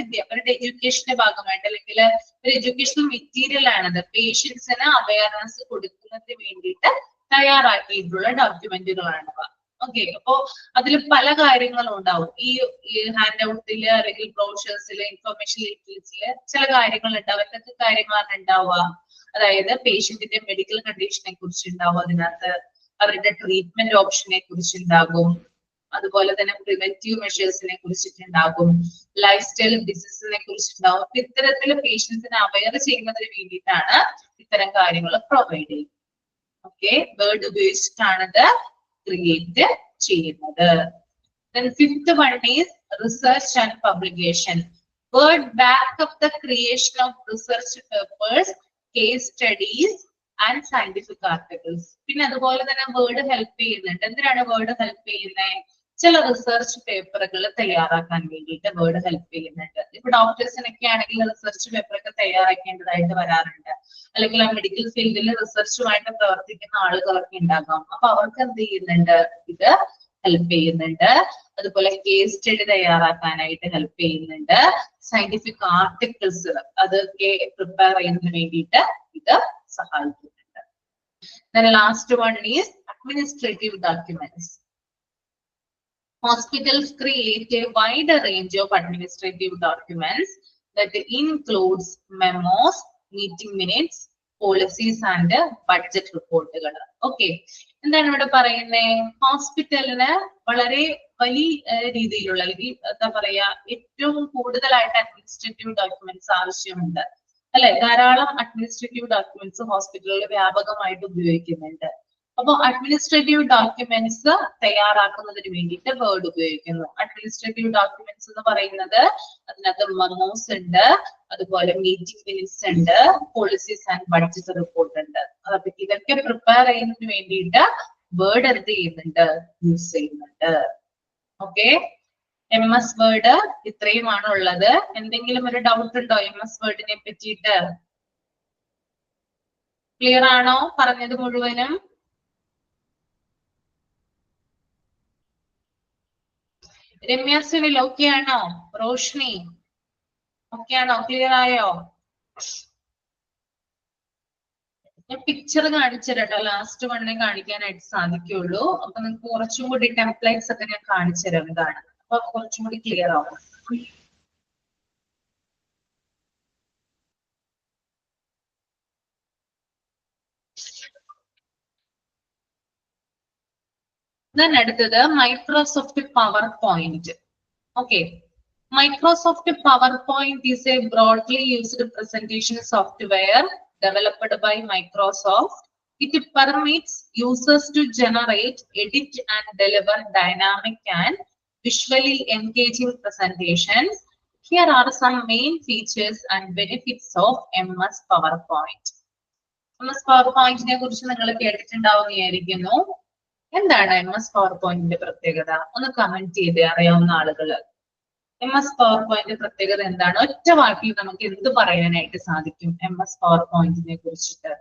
എഡ്യൂക്കേഷന്റെ ഭാഗമായിട്ട് അല്ലെങ്കിൽ ഒരു എഡ്യൂക്കേഷണൽ മെറ്റീരിയൽ ആണത്. പേഷ്യൻസിന് അവയർനെസ് കൊടുക്കുന്നതിന് വേണ്ടിയിട്ട് തയ്യാറാക്കിയിട്ടുള്ള ഡോക്യുമെന്റുകളാണവ. ഓക്കെ. അപ്പോ അതിൽ പല കാര്യങ്ങളും ഉണ്ടാവും. ഈ ഹാൻഡ് ഔട്ടില് അല്ലെങ്കിൽ ബ്രോഷേഴ്സില്, ഇൻഫോർമേഷൻ ലീഫ്ലെറ്റ്സില് ചില കാര്യങ്ങൾ ഉണ്ടാവും. എന്തൊക്കെ കാര്യങ്ങളാണ് ഉണ്ടാവുക? അതായത് പേഷ്യന്റിന്റെ മെഡിക്കൽ കണ്ടീഷനെ കുറിച്ച് ഉണ്ടാവും അതിനകത്ത്, അവരുടെ ട്രീറ്റ്മെന്റ് ഓപ്ഷനെ കുറിച്ചുണ്ടാകും, അതുപോലെ തന്നെ പ്രിവെന്റീവ് മെഷേഴ്സിനെ കുറിച്ചിട്ടുണ്ടാകും, ലൈഫ് സ്റ്റൈൽ ഡിസീസിനെ കുറിച്ചുണ്ടാവും. അപ്പൊ ഇത്തരത്തിൽ പേഷ്യൻസിനെ അവെയർ ചെയ്യുന്നതിന് വേണ്ടിയിട്ടാണ് ഇത്തരം കാര്യങ്ങൾ പ്രൊവൈഡ് ചെയ്യുന്നത്. ഓക്കെ. വേർഡ് ഉപയോഗിച്ചിട്ടാണത് ക്രിയേറ്റ് ചെയ്യുന്നത്. Then fifth one is research and publication. Word back up the creation of research papers, case studies and scientific articles. പിന്നെ അതുപോലെ തന്നെ വേർഡ് ഹെൽപ്പ് ചെയ്യുന്നുണ്ട്. എന്തിനാണ് വേർഡ് ഹെൽപ്പ് ചെയ്യുന്നത്? ചില റിസർച്ച് പേപ്പറുകൾ തയ്യാറാക്കാൻ വേണ്ടിയിട്ട് വേർഡ് ഹെൽപ്പ് ചെയ്യുന്നുണ്ട്. ഇപ്പൊ ഡോക്ടേഴ്സിനൊക്കെ ആണെങ്കിൽ റിസർച്ച് പേപ്പറൊക്കെ തയ്യാറാക്കേണ്ടതായിട്ട് വരാറുണ്ട്. അല്ലെങ്കിൽ ആ മെഡിക്കൽ ഫീൽഡിൽ റിസർച്ചുമായിട്ട് പ്രവർത്തിക്കുന്ന ആളുകളൊക്കെ ഉണ്ടാകാം. അപ്പൊ അവർക്ക് എന്ത് ചെയ്യുന്നുണ്ട്, ഇത് ഹെൽപ്പ് ചെയ്യുന്നുണ്ട്. അതുപോലെ കേസ് സ്റ്റഡി തയ്യാറാക്കാനായിട്ട് ഹെൽപ്പ് ചെയ്യുന്നുണ്ട്. സയന്റിഫിക് ആർട്ടിക്കിൾസ് അതൊക്കെ പ്രിപ്പയർ ചെയ്യുന്നതിന് വേണ്ടിയിട്ട് ഇത് സഹായിക്കുന്നുണ്ട്. Then last one is administrative documents. Hospitals create a wide range of administrative documents that includes memos, meeting minutes, policies and budget reportuകൾ. ഓക്കെ. എന്താണ് ഇവിടെ പറയുന്നത്? ഹോസ്പിറ്റലിന് വളരെ വലിയ രീതിയിലുള്ള അല്ലെങ്കിൽ എന്താ പറയാ, ഏറ്റവും കൂടുതലായിട്ട് അഡ്മിനിസ്ട്രേറ്റീവ് ഡോക്യുമെന്റ്സ് ആവശ്യമുണ്ട് അല്ലെ? ധാരാളം അഡ്മിനിസ്ട്രേറ്റീവ് ഡോക്യുമെന്റ്സ് ഹോസ്പിറ്റലുകളിൽ വ്യാപകമായിട്ട് ഉപയോഗിക്കുന്നുണ്ട്. അപ്പൊ അഡ്മിനിസ്ട്രേറ്റീവ് ഡോക്യുമെന്റ്സ് തയ്യാറാക്കുന്നതിന് വേണ്ടിയിട്ട് വേർഡ് ഉപയോഗിക്കുന്നു. അഡ്മിനിസ്ട്രേറ്റീവ് ഡോക്യുമെന്റ്സ് എന്ന് പറയുന്നത് അതിനകത്ത് മെമോസ് ഉണ്ട്, അതുപോലെ മീറ്റിംഗ് മിനിറ്റ്സ് ഉണ്ട്, പോളിസീസ് ആൻഡ് ബഡ്ജറ്റ് റിപ്പോർട്ട് ഉണ്ട്. അപ്പൊ ഇതൊക്കെ പ്രിപ്പയർ ചെയ്യുന്നതിന് വേണ്ടിയിട്ട് വേർഡ് എന്ത് ചെയ്യുന്നുണ്ട്, യൂസ് ചെയ്യുന്നുണ്ട്. ഓക്കെ. MS വേർഡ് ഇത്രയുമാണ് ഉള്ളത്. എന്തെങ്കിലും ഒരു ഡൗട്ട് ഉണ്ടോ MS വേർഡിനെ പറ്റിയിട്ട്? ക്ലിയർ ആണോ പറഞ്ഞത് മുഴുവനും? രമ്യ സിവിൽ ഓക്കെ ആണോ? റോഷ്നി ഓക്കെ ആണോ? ക്ലിയർ ആയോ? ഞാൻ പിക്ചർ കാണിച്ചു തരാട്ടോ. ലാസ്റ്റ് വണ്ണേ കാണിക്കാനായിട്ട് സാധിക്കുള്ളൂ. അപ്പൊ നിങ്ങൾക്ക് കുറച്ചും കൂടി ടെംപ്ലേറ്റ്സ് ഒക്കെ ഞാൻ കാണിച്ചു തരാം. ഇതാണ്. അപ്പൊ കുറച്ചും കൂടി ക്ലിയർ ആവും. അടുത്തത് Microsoft power point. Okay. Microsoft PowerPoint is a broadly used presentation software developed by Microsoft. It permits users to generate, edit, and deliver dynamic and visually engaging presentations. Here are some main features and benefits of MS PowerPoint. MS PowerPoint നെ കുറിച്ച് നിങ്ങൾ കേട്ടിട്ടുണ്ടാവുമെന്ന് വിചാരിക്കുന്നു. എന്താണ് MS PowerPointന്റെ പ്രത്യേകത? ഒന്ന് comment ചെയ്ത് അറിയാവുന്ന ആളുകൾ. MS PowerPoint പ്രത്യേകത എന്താണ്? ഒറ്റ വാക്കിൽ നമുക്ക് എന്ത് പറയാനായിട്ട് സാധിക്കും MS PowerPointനെ കുറിച്ചിട്ട്?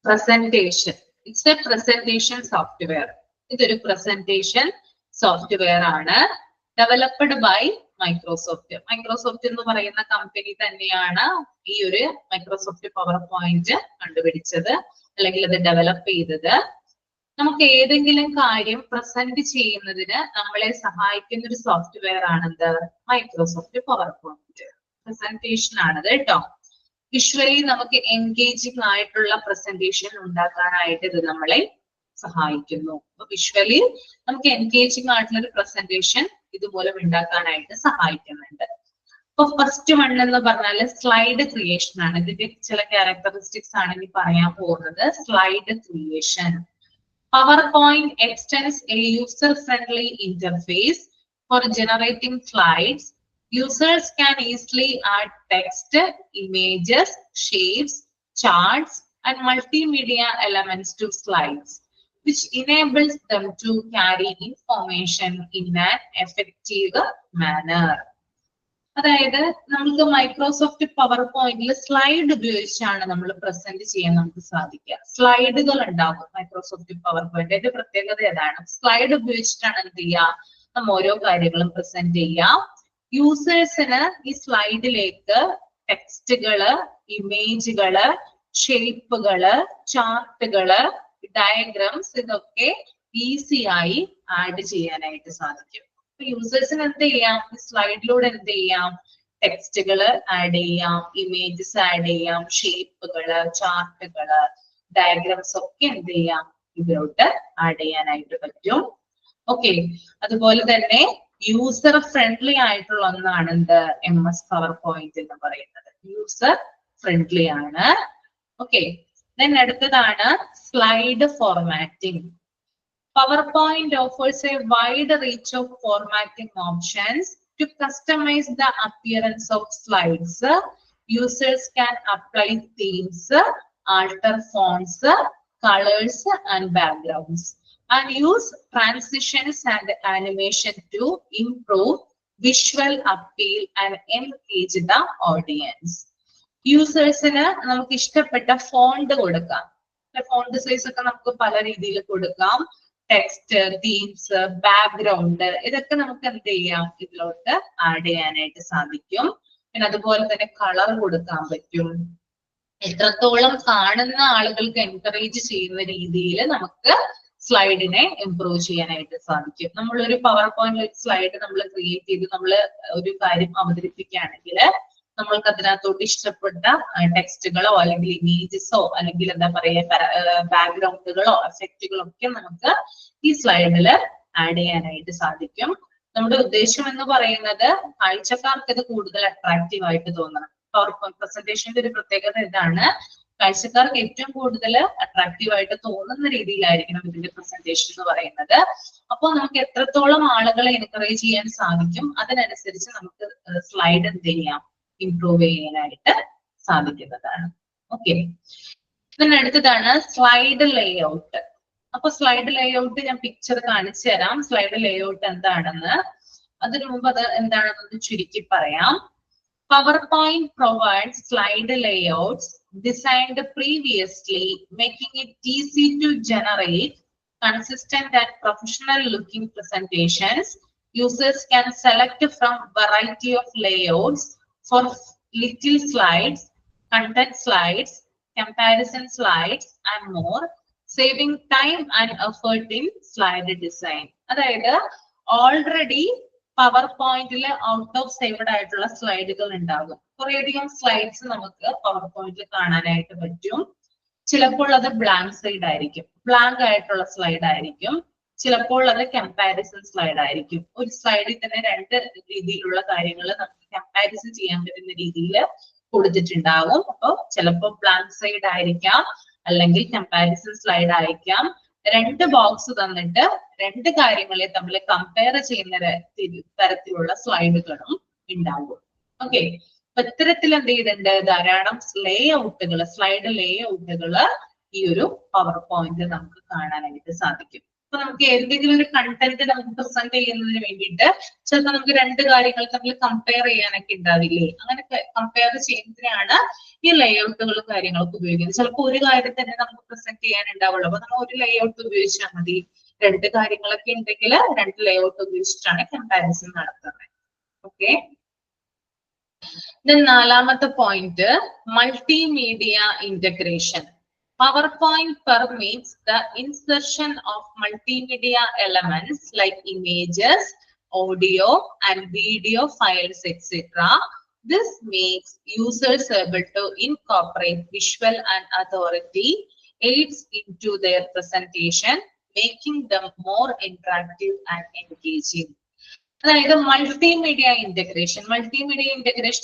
Presentation. It's a presentation software. ഇതൊരു പ്രസന്റേഷൻ സോഫ്റ്റ്വെയർ ആണ്. Developed by Microsoft. മൈക്രോസോഫ്റ്റ് എന്ന് പറയുന്ന കമ്പനി തന്നെയാണ് ഈ ഒരു മൈക്രോസോഫ്റ്റ് പവർ പോയിന്റ് കണ്ടുപിടിച്ചത് അല്ലെങ്കിൽ അത് ഡെവലപ്പ് ചെയ്തത്. നമുക്ക് ഏതെങ്കിലും കാര്യം പ്രസന്റ് ചെയ്യുന്നതിന് നമ്മളെ സഹായിക്കുന്ന ഒരു സോഫ്റ്റ്വെയർ ആണെന്ത് മൈക്രോസോഫ്റ്റ് പവർ പോയിന്റ്. പ്രസന്റേഷൻ ആണത് കേട്ടോ. വിഷ്വലി നമുക്ക് എൻഗേജിങ് ആയിട്ടുള്ള പ്രസന്റേഷൻ ഉണ്ടാക്കാനായിട്ട് ഇത് നമ്മളെ സഹായിക്കുന്നു. അപ്പൊ വിഷ്വലി നമുക്ക് എൻഗേജിങ് ആയിട്ടുള്ള ഒരു പ്രസന്റേഷൻ ഇതുപോലെ ഉണ്ടാക്കാനായിട്ട് സഹായിക്കുന്നുണ്ട്. അപ്പൊ ഫസ്റ്റ് വൺ എന്ന് പറഞ്ഞാല് സ്ലൈഡ് ക്രിയേഷൻ ആണ്. ഇതിന്റെ ചില ക്യാരക്ടറിസ്റ്റിക്സ് ആണ് ഇനി പറയാൻ പോകുന്നത്. Slide creation. PowerPoint extends a user-friendly interface for generating slides. Users can easily add text, images, shapes, charts, and multimedia elements to slides, which enables them to carry information in an effective manner. അതായത് നമുക്ക് Microsoft power പോയിന്റിൽ slide ഉപയോഗിച്ചാണ് നമ്മൾ present ചെയ്യാൻ നമുക്ക് സാധിക്കുക. സ്ലൈഡുകൾ ഉണ്ടാകും മൈക്രോസോഫ്റ്റ് പവർ പോയിന്റ്. അതിന്റെ പ്രത്യേകത ഏതാണ്? സ്ലൈഡ് ഉപയോഗിച്ചിട്ടാണ് എന്ത് ചെയ്യുക, നമ്മൾ ഓരോ കാര്യങ്ങളും പ്രസന്റ് ചെയ്യാം. യൂസേഴ്സിന് ഈ സ്ലൈഡിലേക്ക് ടെക്സ്റ്റുകള്, ഇമേജുകള്, ഷേപ്പുകള്, ചാർട്ടുകള്, ഡയഗ്രാംസ് ഇതൊക്കെ ഈസിയായി ആഡ് ചെയ്യാനായിട്ട് സാധിക്കും. യൂസേഴ്സിന് എന്ത് ചെയ്യാം, സ്ലൈഡിലൂടെ എന്ത് ചെയ്യാം, ടെക്സ്റ്റുകള് ആഡ് ചെയ്യാം, ഇമേജസ് ആഡ് ചെയ്യാം, ഷേപ്പുകള്, ചാർട്ടുകള്, ഡയഗ്രാംസ് ഒക്കെ എന്ത് ചെയ്യാം, ഇതിലോട്ട് ആഡ് ചെയ്യാനായിട്ട് പറ്റും. ഓക്കെ, അതുപോലെ തന്നെ യൂസർ ഫ്രണ്ട്ലി ആയിട്ടുള്ള ഒന്നാണ് എന്ത് MS പവർ പോയിന്റ് എന്ന് പറയുന്നത്. യൂസർ ഫ്രണ്ട്ലി ആണ്. ഓക്കെ, ദെൻ അടുത്തതാണ് slide formatting. PowerPoint offers a wide range of formatting options to customize the appearance of slides. Users can apply themes, alter fonts, colors, and backgrounds, and use transitions and animation to improve visual appeal and engage the audience. Usersന് നമുക്ക് ഇഷ്ടപ്പെട്ട font കൊടുക്കാം. Font size ഒക്കെ നമുക്ക് പല രീതിയിൽ കൊടുക്കാം. Text, themes, background ഇതൊക്കെ നമുക്ക് എന്ത് ചെയ്യാം, ഇതിലോട്ട് ആഡ് ചെയ്യാനായിട്ട് സാധിക്കും. പിന്നെ അതുപോലെ തന്നെ കളർ കൊടുക്കാൻ പറ്റും. എത്രത്തോളം കാണുന്ന ആളുകൾക്ക് എൻകറേജ് ചെയ്യുന്ന രീതിയിൽ നമുക്ക് സ്ലൈഡിനെ ഇംപ്രൂവ് ചെയ്യാനായിട്ട് സാധിക്കും. നമ്മളൊരു പവർ പോയിന്റ് ഒരു സ്ലൈഡ് നമ്മൾ ക്രിയേറ്റ് ചെയ്ത് നമ്മൾ ഒരു കാര്യം അവതരിപ്പിക്കുകയാണെങ്കിൽ നമ്മൾക്ക് അതിനകത്തോട്ട് ഇഷ്ടപ്പെട്ട ടെക്സ്റ്റുകളോ അല്ലെങ്കിൽ ഇമേജസോ അല്ലെങ്കിൽ എന്താ പറയുക ബാക്ക്ഗ്രൗണ്ടുകളോ എഫക്റ്റുകളോ ഒക്കെ നമുക്ക് ഈ സ്ലൈഡിൽ ആഡ് ചെയ്യാനായിട്ട് സാധിക്കും. നമ്മുടെ ഉദ്ദേശം എന്ന് പറയുന്നത് കാഴ്ചക്കാർക്ക് ഇത് കൂടുതൽ അട്രാക്റ്റീവ് ആയിട്ട് തോന്നണം. പവർ പോയിന്റ് പ്രസന്റേഷന്റെ ഒരു പ്രത്യേകത ഇതാണ്, കാഴ്ചക്കാർക്ക് ഏറ്റവും കൂടുതൽ അട്രാക്റ്റീവ് ആയിട്ട് തോന്നുന്ന രീതിയിലായിരിക്കണം ഇതിന്റെ പ്രസന്റേഷൻ എന്ന് പറയുന്നത്. അപ്പോൾ നമുക്ക് എത്രത്തോളം ആളുകളെ എൻകറേജ് ചെയ്യാൻ സാധിക്കും അതിനനുസരിച്ച് നമുക്ക് സ്ലൈഡ് എന്ത് ചെയ്യാം, ഇംപ്രൂവ് ചെയ്യാനായിട്ട് സാധിക്കുന്നതാണ്. ഓക്കെ, ഇതിനടുത്തതാണ് സ്ലൈഡ് ലേഔട്ട്. അപ്പൊ സ്ലൈഡ് ലേഔട്ട് ഞാൻ പിക്ചർ കാണിച്ചു തരാം. സ്ലൈഡ് ലേഔട്ട് എന്താണെന്ന് അതിനു മുമ്പ് അത് എന്താണെന്ന് ചുരുക്കി പറയാം. PowerPoint provides slide layouts designed previously, making it easy to generate consistent and professional looking presentations. Users can select from variety of layouts for little slides, content slides, comparison slides, and more, saving time and effort in slide design. അതായത് already power പോയിന്റിൽ out of saved ആയിട്ടുള്ള സ്ലൈഡുകൾ ഉണ്ടാകും. കുറേയധികം slides നമുക്ക് power പോയിന്റിൽ കാണാനായിട്ട് പറ്റും. ചിലപ്പോൾ അത് ബ്ലാങ്ക് സ്ലൈഡ് ആയിരിക്കും, ബ്ലാങ്ക് ആയിട്ടുള്ള സ്ലൈഡ് ആയിരിക്കും. ചിലപ്പോൾ അത് കമ്പാരിസൺ സ്ലൈഡ് ആയിരിക്കും. ഒരു സ്ലൈഡിൽ തന്നെ രണ്ട് രീതിയിലുള്ള കാര്യങ്ങൾ നമുക്ക് കമ്പാരിസൺ ചെയ്യാൻ പറ്റുന്ന രീതിയിൽ കൊടുത്തിട്ടുണ്ടാകും. അപ്പോൾ ചിലപ്പോൾ ബ്ലാങ്ക് സ്ലൈഡ് ആയിരിക്കാം, അല്ലെങ്കിൽ കമ്പാരിസൺ സ്ലൈഡ് ആയിരിക്കാം. രണ്ട് ബോക്സ് തന്നിട്ട് രണ്ട് കാര്യങ്ങളെ തമ്മിൽ കമ്പയർ ചെയ്യുന്ന തരത്തിലുള്ള സ്ലൈഡുകളും ഉണ്ടാകും. ഓക്കെ, അപ്പൊ ഇത്തരത്തിൽ എന്ത് ചെയ്തിട്ടുണ്ട്, ധാരാളം ലേഔട്ടുകൾ, സ്ലൈഡ് ലേഔട്ടുകള് ഈ ഒരു പവർ പോയിന്റ് നമുക്ക് കാണാനായിട്ട് സാധിക്കും. അപ്പൊ നമുക്ക് ഏതെങ്കിലും ഒരു കണ്ടന്റ് നമുക്ക് പ്രസന്റ് ചെയ്യുന്നതിന് വേണ്ടിയിട്ട് ചിലപ്പോൾ നമുക്ക് രണ്ട് കാര്യങ്ങൾ തമ്മിൽ കമ്പയർ ചെയ്യാനൊക്കെ ഉണ്ടാവില്ലേ, അങ്ങനെ കമ്പയർ ചെയ്യുന്നതിനാണ് ഈ ലേഔട്ടുകളും കാര്യങ്ങളൊക്കെ ഉപയോഗിക്കുന്നത്. ചിലപ്പോൾ ഒരു കാര്യം തന്നെ നമുക്ക് പ്രസന്റ് ചെയ്യാനുണ്ടാവുള്ളൂ, അപ്പൊ നമ്മൾ ഒരു ലേഔട്ട് ഉപയോഗിച്ചാൽ മതി. രണ്ട് കാര്യങ്ങളൊക്കെ ഉണ്ടെങ്കിൽ രണ്ട് ലേഔട്ട് ഉപയോഗിച്ചിട്ടാണ് കമ്പാരിസൺ നടത്തുന്നത്. Okay. Then നാലാമത്തെ point, multimedia integration. PowerPoint permits the insertion of multimedia elements like images, audio and video files, etc. This makes users able to incorporate visual and authority aids into their presentation, making them more interactive and engaging. അതായത് multimedia integration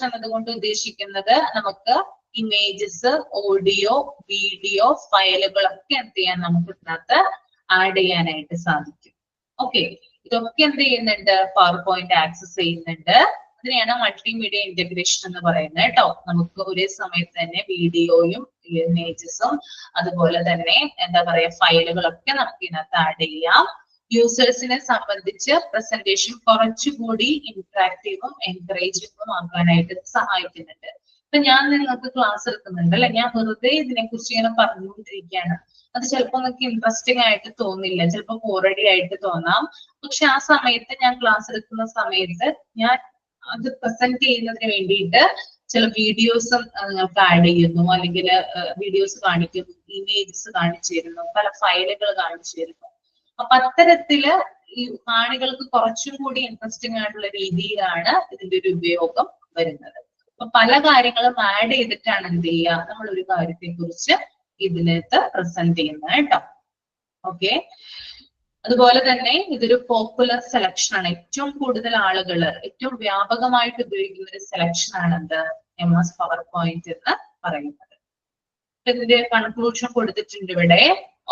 എന്നതുകൊണ്ട് ഉദ്ദേശിക്കുന്നത് നമുക്ക് images, audio, video ഫയലുകളൊക്കെ എന്ത് ചെയ്യാൻ നമുക്ക് ഇതിനകത്ത് add ചെയ്യാനായിട്ട് സാധിക്കും. ഓക്കെ, ഇതൊക്കെ എന്ത് ചെയ്യുന്നുണ്ട്? പവർ പോയിന്റ് ആക്സസ് ചെയ്യുന്നുണ്ട്. അതിനെയാണ് മൾട്ടിമീഡിയ ഇന്റഗ്രേഷൻ എന്ന് പറയുന്നത് കേട്ടോ. നമുക്ക് ഒരേ സമയത്ത് തന്നെ വീഡിയോയും ഇമേജസും അതുപോലെ തന്നെ എന്താ പറയാ ഫയലുകളൊക്കെ നമുക്ക് ഇതിനകത്ത് ആഡ് ചെയ്യാം. യൂസേഴ്സിനെ സംബന്ധിച്ച് പ്രസന്റേഷൻ കുറച്ചുകൂടി ഇന്ററാക്റ്റീവും എൻകറേജിങ്ങും ആക്കാനായിട്ട് സഹായിക്കുന്നുണ്ട്. ഇപ്പൊ ഞാൻ നിങ്ങൾക്ക് ക്ലാസ് എടുക്കുന്നുണ്ട് അല്ലെ, ഞാൻ വെറുതെ ഇതിനെ കുറിച്ച് ഇങ്ങനെ പറഞ്ഞുകൊണ്ടിരിക്കുകയാണ്. അത് ചിലപ്പോൾ നിങ്ങൾക്ക് ഇൻട്രസ്റ്റിംഗ് ആയിട്ട് തോന്നില്ല, ചിലപ്പോൾ ബോറടി ആയിട്ട് തോന്നാം. പക്ഷെ ആ സമയത്ത് ഞാൻ ക്ലാസ് എടുക്കുന്ന സമയത്ത് ഞാൻ അത് പ്രസന്റ് ചെയ്യുന്നതിന് വേണ്ടിയിട്ട് ചില വീഡിയോസും നിങ്ങൾക്ക് ആഡ് ചെയ്യുന്നു, അല്ലെങ്കിൽ വീഡിയോസ് കാണിക്കുന്നു, ഇമേജസ് കാണിച്ചു തരുന്നു, പല ഫയലുകൾ കാണിച്ചു തരുന്നു. അപ്പൊ അത്തരത്തില് ഈ കാണികൾക്ക് കുറച്ചും കൂടി ഇൻട്രസ്റ്റിംഗ് ആയിട്ടുള്ള രീതിയിലാണ് ഇതിന്റെ ഒരു ഉപയോഗം വരുന്നത്. അപ്പൊ പല കാര്യങ്ങളും ആഡ് ചെയ്തിട്ടാണ് എന്ത് ചെയ്യുക, നമ്മൾ ഒരു കാര്യത്തെ കുറിച്ച് ഇതിനകത്ത് പ്രസന്റ് ചെയ്യുന്നത് കേട്ടോ. ഓക്കെ, അതുപോലെ തന്നെ ഇതൊരു പോപ്പുലർ സെലക്ഷൻ ആണ്. ഏറ്റവും കൂടുതൽ ആളുകൾ ഏറ്റവും വ്യാപകമായിട്ട് ഉപയോഗിക്കുന്ന ഒരു സെലക്ഷൻ ആണ് എന്ത്, MS PowerPoint എന്ന് പറയുന്നത്. ഇതിന്റെ കൺക്ലൂഷൻ കൊടുത്തിട്ടുണ്ട് ഇവിടെ.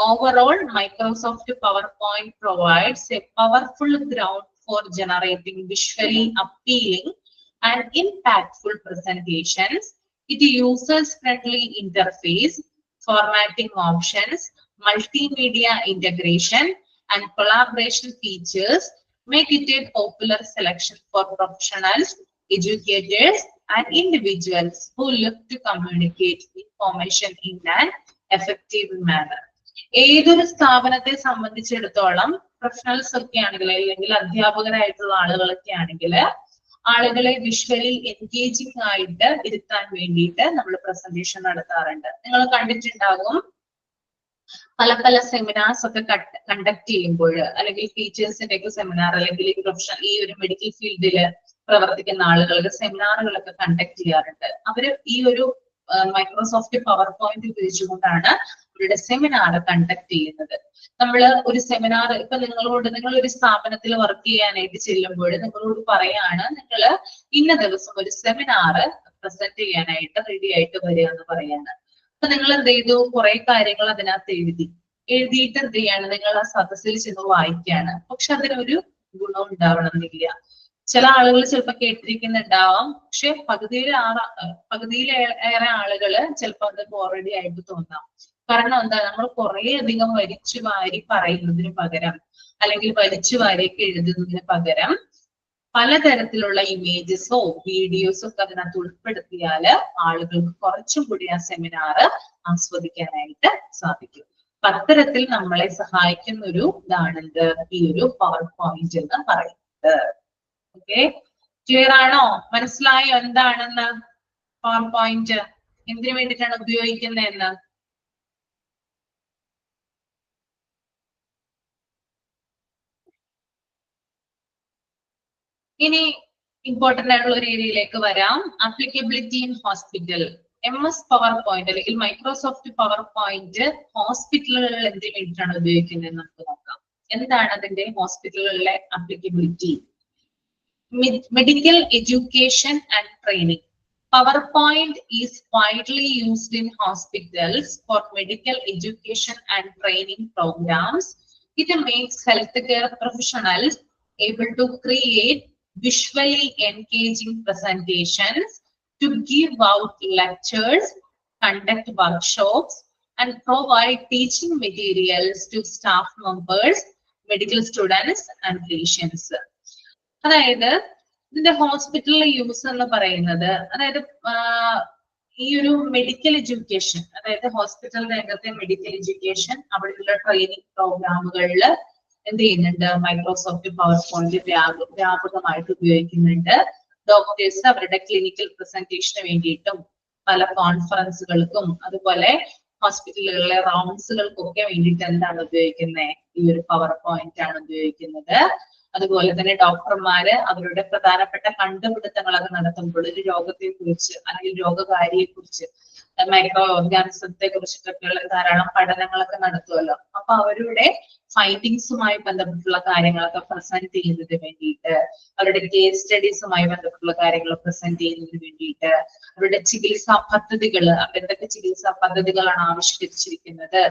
Overall, Microsoft PowerPoint provides a powerful ground for generating visually appealing and impactful presentations. It user-friendly interface, formatting options, multimedia integration, and collaboration features make it a popular selection for professionals, educators, and individuals who look to communicate information in an effective manner. ഏതൊരു സ്ഥാപനത്തെ സംബന്ധിച്ചിടത്തോളം professionals ഒക്കെ ആണെങ്കിൽ, അല്ലെങ്കിൽ അധ്യാപകരായിട്ടുള്ള ആളുകളൊക്കെ ആണെങ്കിൽ, ആളുകളെ visually engaging ആയിട്ട് ഇരുത്താൻ വേണ്ടിയിട്ട് നമ്മൾ പ്രസന്റേഷൻ നടത്താറുണ്ട്. നിങ്ങൾ കണ്ടിട്ടുണ്ടാകും പല പല സെമിനാർസ് ഒക്കെ കണ്ടക്ട് ചെയ്യുമ്പോൾ, അല്ലെങ്കിൽ ടീച്ചേഴ്സിന്റെ ഒക്കെ സെമിനാർ, അല്ലെങ്കിൽ പ്രൊഫഷണൽ ഈ ഒരു മെഡിക്കൽ ഫീൽഡിൽ പ്രവർത്തിക്കുന്ന ആളുകൾക്ക് സെമിനാറുകളൊക്കെ കണ്ടക്ട് ചെയ്യാറുണ്ട്. അവര് ഈ ഒരു മൈക്രോസോഫ്റ്റ് പവർ പോയിന്റ് ഉപയോഗിച്ചുകൊണ്ടാണ് അവരുടെ സെമിനാർ കണ്ടക്ട് ചെയ്യുന്നത്. നമ്മൾ ഒരു സെമിനാർ ഇപ്പൊ നിങ്ങൾ ഒരു സ്ഥാപനത്തിൽ വർക്ക് ചെയ്യാനായിട്ട് ചെല്ലുമ്പോൾ നിങ്ങളോട് പറയാണ്, നിങ്ങൾ ഇന്ന ദിവസം ഒരു സെമിനാർ പ്രസന്റ് ചെയ്യാനായിട്ട് റെഡി ആയിട്ട് വരിക എന്ന് പറയാണ്. അപ്പൊ നിങ്ങൾ എന്ത് ചെയ്തു, കുറെ കാര്യങ്ങൾ അതിനകത്ത് എഴുതിയിട്ട് എന്ത് ചെയ്യാണ്, നിങ്ങൾ ആ സദസ്സിൽ ചെന്ന് വായിക്കുകയാണ്. പക്ഷെ അതിനൊരു ഗുണം ഉണ്ടാവണമെന്നില്ല. ചില ആളുകൾ ചിലപ്പോൾ കേട്ടിരിക്കുന്നുണ്ടാവാം, പക്ഷെ പകുതിയിലേറെ ആളുകള് ചിലപ്പോൾ അത് ബോറടി ആയിട്ട് തോന്നാം. കാരണം എന്താ, നമ്മൾ കുറെ അധികം വലിച്ചു വാരി പറയുന്നതിന് പകരം, അല്ലെങ്കിൽ വലിച്ചു വാരിയൊക്കെ എഴുതുന്നതിന് പകരം പലതരത്തിലുള്ള ഇമേജസോ വീഡിയോസോ ഒക്കെ അതിനകത്ത് ഉൾപ്പെടുത്തിയാല് ആളുകൾക്ക് കുറച്ചും കൂടി ആ സെമിനാർ ആസ്വദിക്കാനായിട്ട് സാധിക്കും. അത്തരത്തിൽ നമ്മളെ സഹായിക്കുന്ന ഒരു ഇതാണെന്ത്, ഈ ഒരു പവർ പോയിന്റ് എന്ന് പറയുന്നത്. ഓക്കെ, ക്ലിയർ ആണോ? മനസ്സിലായോ എന്താണെന്ന്? പവർ പോയിന്റ് എന്തിനു വേണ്ടിയിട്ടാണ് ഉപയോഗിക്കുന്നതെന്ന്? ഇനി ഇമ്പോർട്ടന്റ് ആയിട്ടുള്ള ഒരു ഏരിയയിലേക്ക് വരാം. Applicability in hospital. MS power point അല്ലെങ്കിൽ മൈക്രോസോഫ്റ്റ് പവർ പോയിന്റ് ഹോസ്പിറ്റലുകളിൽ എന്തിനു വേണ്ടിയിട്ടാണ് ഉപയോഗിക്കുന്നത് നമുക്ക് നോക്കാം. എന്താണ് അതിന്റെ ഹോസ്പിറ്റലുകളിലെ applicability? Medical education and training. PowerPoint is widely used in hospitals for medical education and training programs. It makes healthcare professionals able to create visually engaging presentations, to give out lectures, conduct workshops, and provide teaching materials to staff members, medical students, and patients. അതായത് ഇതിന്റെ ഹോസ്പിറ്റലിലെ use എന്ന് പറയുന്നത്, അതായത് ഈ ഒരു medical education, അതായത് hospital രംഗത്തെ മെഡിക്കൽ എഡ്യൂക്കേഷൻ, അവിടെയുള്ള ട്രെയിനിങ് പ്രോഗ്രാമുകളിൽ എന്ത് ചെയ്യുന്നുണ്ട്? മൈക്രോസോഫ്റ്റ് പവർ പോയിന്റ് വ്യാപകമായിട്ട് ഉപയോഗിക്കുന്നുണ്ട്. ഡോക്ടേഴ്സ് അവരുടെ ക്ലിനിക്കൽ പ്രസന്റേഷന് വേണ്ടിയിട്ടും പല കോൺഫറൻസുകൾക്കും അതുപോലെ ഹോസ്പിറ്റലുകളിലെ റൗണ്ട്സുകൾക്കൊക്കെ വേണ്ടിയിട്ട് എന്താണ് ഉപയോഗിക്കുന്നത്? ഈ ഒരു പവർ പോയിന്റ് ആണ് ഉപയോഗിക്കുന്നത്. അതുപോലെ തന്നെ ഡോക്ടർമാര് അവരുടെ പ്രധാനപ്പെട്ട കണ്ടുപിടുത്തങ്ങളൊക്കെ നടത്തുമ്പോൾ ഒരു രോഗത്തെ കുറിച്ച് അല്ലെങ്കിൽ രോഗകാരിയെ കുറിച്ച് മൈക്രോ ഓർഗാനിസത്തെ കുറിച്ചിട്ടൊക്കെയുള്ള ധാരാളം പഠനങ്ങളൊക്കെ നടത്തുമല്ലോ. അപ്പൊ അവരുടെ ഫൈൻഡിങ്സുമായി ബന്ധപ്പെട്ടുള്ള കാര്യങ്ങളൊക്കെ പ്രസന്റ് ചെയ്യുന്നതിന് വേണ്ടിയിട്ട്, അവരുടെ കേസ് സ്റ്റഡീസുമായി ബന്ധപ്പെട്ടുള്ള കാര്യങ്ങൾ പ്രസന്റ് ചെയ്യുന്നതിന് വേണ്ടിയിട്ട്, അവരുടെ ചികിത്സാ പദ്ധതികൾ, എന്തൊക്കെ ചികിത്സാ പദ്ധതികളാണ് ആവിഷ്കരിച്ചിരിക്കുന്നത്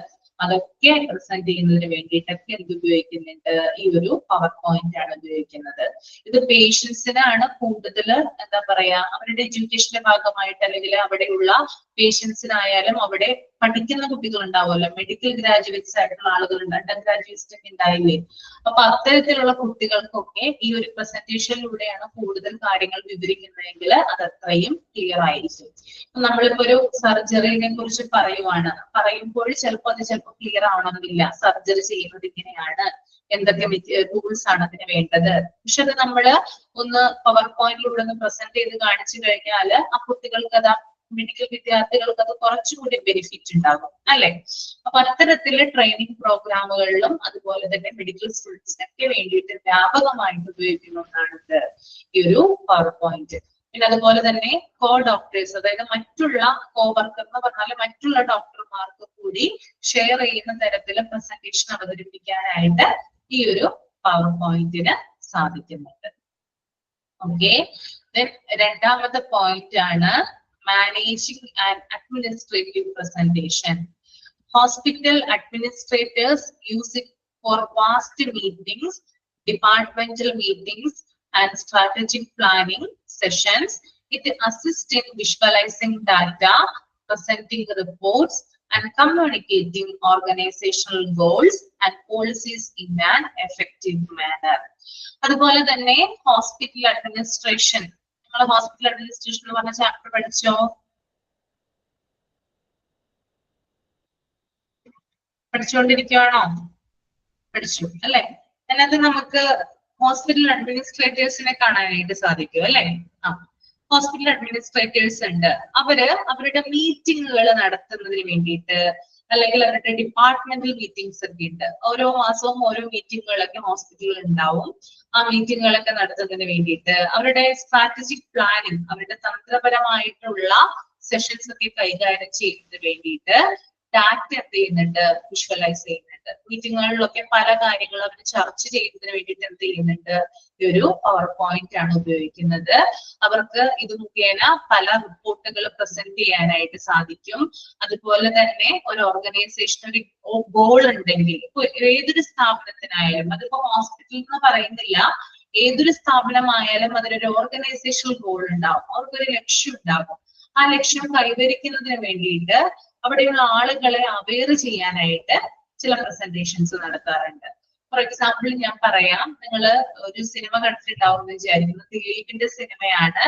അതൊക്കെ പ്രസന്റ് ചെയ്യുന്നതിന് വേണ്ടിയിട്ടൊക്കെ എന്ത് ഉപയോഗിക്കുന്നുണ്ട്? ഈ ഒരു പവർ പോയിന്റ് ആണ് ഉപയോഗിക്കുന്നത്. ഇത് പേഷ്യൻസിനാണ് കൂടുതൽ എന്താ പറയാ, അവരുടെ എഡ്യൂക്കേഷന്റെ ഭാഗമായിട്ട് അല്ലെങ്കിൽ അവിടെയുള്ള പേഷ്യൻസിനായാലും അവിടെ പഠിക്കുന്ന കുട്ടികൾ ഉണ്ടാവുമല്ലോ, മെഡിക്കൽ ഗ്രാജുവേറ്റ്സ് ആയിട്ടുള്ള ആളുകളുണ്ട്, അണ്ടർ ഗ്രാജുവേറ്റ്സ് ഒക്കെ ഉണ്ടായില്ലേ. അപ്പൊ അത്തരത്തിലുള്ള കുട്ടികൾക്കൊക്കെ ഈ ഒരു പ്രസന്റേഷനിലൂടെയാണ് കൂടുതൽ കാര്യങ്ങൾ വിവരിക്കുന്നതെങ്കിൽ അത് അത്രയും ക്ലിയർ ആയിരിക്കും. നമ്മളിപ്പോ ഒരു സർജറിനെ കുറിച്ച് പറയുമ്പോൾ ചിലപ്പോൾ അത് ക്ലിയർ ആവണമെന്നില്ല. സർജറി ചെയ്യുന്നത് ഇങ്ങനെയാണ്, എന്തൊക്കെ ടൂൾസ് ആണ് അതിന് വേണ്ടത്. പക്ഷെ അത് നമ്മള് ഒന്ന് പവർ പോയിന്റിലൂടെ ഒന്ന് പ്രസന്റ് ചെയ്ത് കാണിച്ചു കഴിഞ്ഞാൽ ആ കുട്ടികൾക്ക് അത്, മെഡിക്കൽ വിദ്യാർത്ഥികൾക്ക് അത് കുറച്ചുകൂടി ബെനിഫിറ്റ് ഉണ്ടാകും അല്ലെ. അപ്പൊ അത്തരത്തില് ട്രെയിനിങ് പ്രോഗ്രാമുകളിലും അതുപോലെ തന്നെ മെഡിക്കൽ സ്റ്റുഡൻസിനൊക്കെ വേണ്ടിയിട്ട് വ്യാപകമായിട്ട് ഉപയോഗിക്കുന്ന ഒന്നാണ് ഈ ഒരു പവർ പോയിന്റ്. പിന്നെ അതുപോലെ തന്നെ കോ ഡോക്ടേഴ്സ്, അതായത് മറ്റുള്ള കോവർക്കർ എന്ന് പറഞ്ഞാൽ മറ്റുള്ള ഡോക്ടർമാർക്ക് കൂടി ഷെയർ ചെയ്യുന്ന തരത്തിൽ പ്രസന്റേഷൻ അവതരിപ്പിക്കാനായിട്ട് ഈ ഒരു പവർ പോയിന്റിന് സാധിക്കുന്നുണ്ട്. ഓക്കെ, രണ്ടാമത്തെ പോയിന്റ് ആണ് managing and administrative presentation. Hospital administrators use it for vast meetings, departmental meetings and strategic planning sessions. It assists in visualizing data, presenting reports and communicating organizational goals and policies in an effective manner. അതുപോലെ തന്നെ hospital administration, നിങ്ങൾ hospital administration എന്ന് പറഞ്ഞ chapter പഠിച്ചോ? പഠിച്ചുകൊണ്ടിരിക്കുകയാണോ? പഠിച്ചു അല്ലെ. അതിനകത്ത് നമുക്ക് ഹോസ്പിറ്റൽ അഡ്മിനിസ്ട്രേറ്റേഴ്സിനെ കാണാനായിട്ട് സാധിക്കും അല്ലെ. ഹോസ്പിറ്റൽ അഡ്മിനിസ്ട്രേറ്റേഴ്സ് ഉണ്ട്, അവരുടെ മീറ്റിങ്ങുകൾ നടത്തുന്നതിന് വേണ്ടിയിട്ട്, അല്ലെങ്കിൽ അവരുടെ ഡിപ്പാർട്ട്മെന്റൽ മീറ്റിംഗ്സ് ഒക്കെ ഉണ്ട്. ഓരോ മാസവും ഓരോ മീറ്റിങ്ങുകളൊക്കെ ഹോസ്പിറ്റലിൽ ഉണ്ടാവും. ആ മീറ്റിങ്ങുകളൊക്കെ നടത്തുന്നതിന് വേണ്ടിയിട്ട്, അവരുടെ സ്ട്രാറ്റജിക് പ്ലാനിങ്, അവരുടെ തന്ത്രപരമായിട്ടുള്ള സെഷൻസ് ഒക്കെ കൈകാര്യം ചെയ്യുന്നതിന് വേണ്ടിയിട്ട് ഡാറ്റ എന്ത് ചെയ്യുന്നുണ്ട്? വിഷ്വലൈസ് ചെയ്യുന്നുണ്ട്. മീറ്റിങ്ങുകളിലൊക്കെ പല കാര്യങ്ങളും അവർ ചർച്ച ചെയ്യുന്നതിന് വേണ്ടിയിട്ട് എന്ത് ചെയ്യുന്നുണ്ട്? ഈ ഒരു പവർ പോയിന്റ് ആണ് ഉപയോഗിക്കുന്നത്. അവർക്ക് ഇത് മുഖേന പല റിപ്പോർട്ടുകൾ പ്രസന്റ് ചെയ്യാനായിട്ട് സാധിക്കും. അതുപോലെ തന്നെ ഒരു ഓർഗനൈസേഷൻ ഒരു ഗോൾ ഉണ്ടെങ്കിൽ, ഇപ്പൊ ഏതൊരു സ്ഥാപനത്തിനായാലും, അതിപ്പോ ഹോസ്പിറ്റൽ എന്ന് പറയുന്നില്ല, ഏതൊരു സ്ഥാപനമായാലും അതിനൊരു ഓർഗനൈസേഷണൽ ഗോൾ ഉണ്ടാവും, അവർക്കൊരു ലക്ഷ്യം ഉണ്ടാകും. ആ ലക്ഷ്യം കൈവരിക്കുന്നതിന് വേണ്ടിയിട്ട് അവിടെയുള്ള ആളുകളെ അവെയർ ചെയ്യാനായിട്ട് ചില പ്രസന്റേഷൻസ് നടത്താറുണ്ട്. ഫോർ എക്സാമ്പിൾ ഞാൻ പറയാം, നിങ്ങൾ ഒരു സിനിമ കണ്ടിട്ടുണ്ടാവും എന്ന് വിചാരിക്കുന്നു. ദിലീപിന്റെ സിനിമയാണ്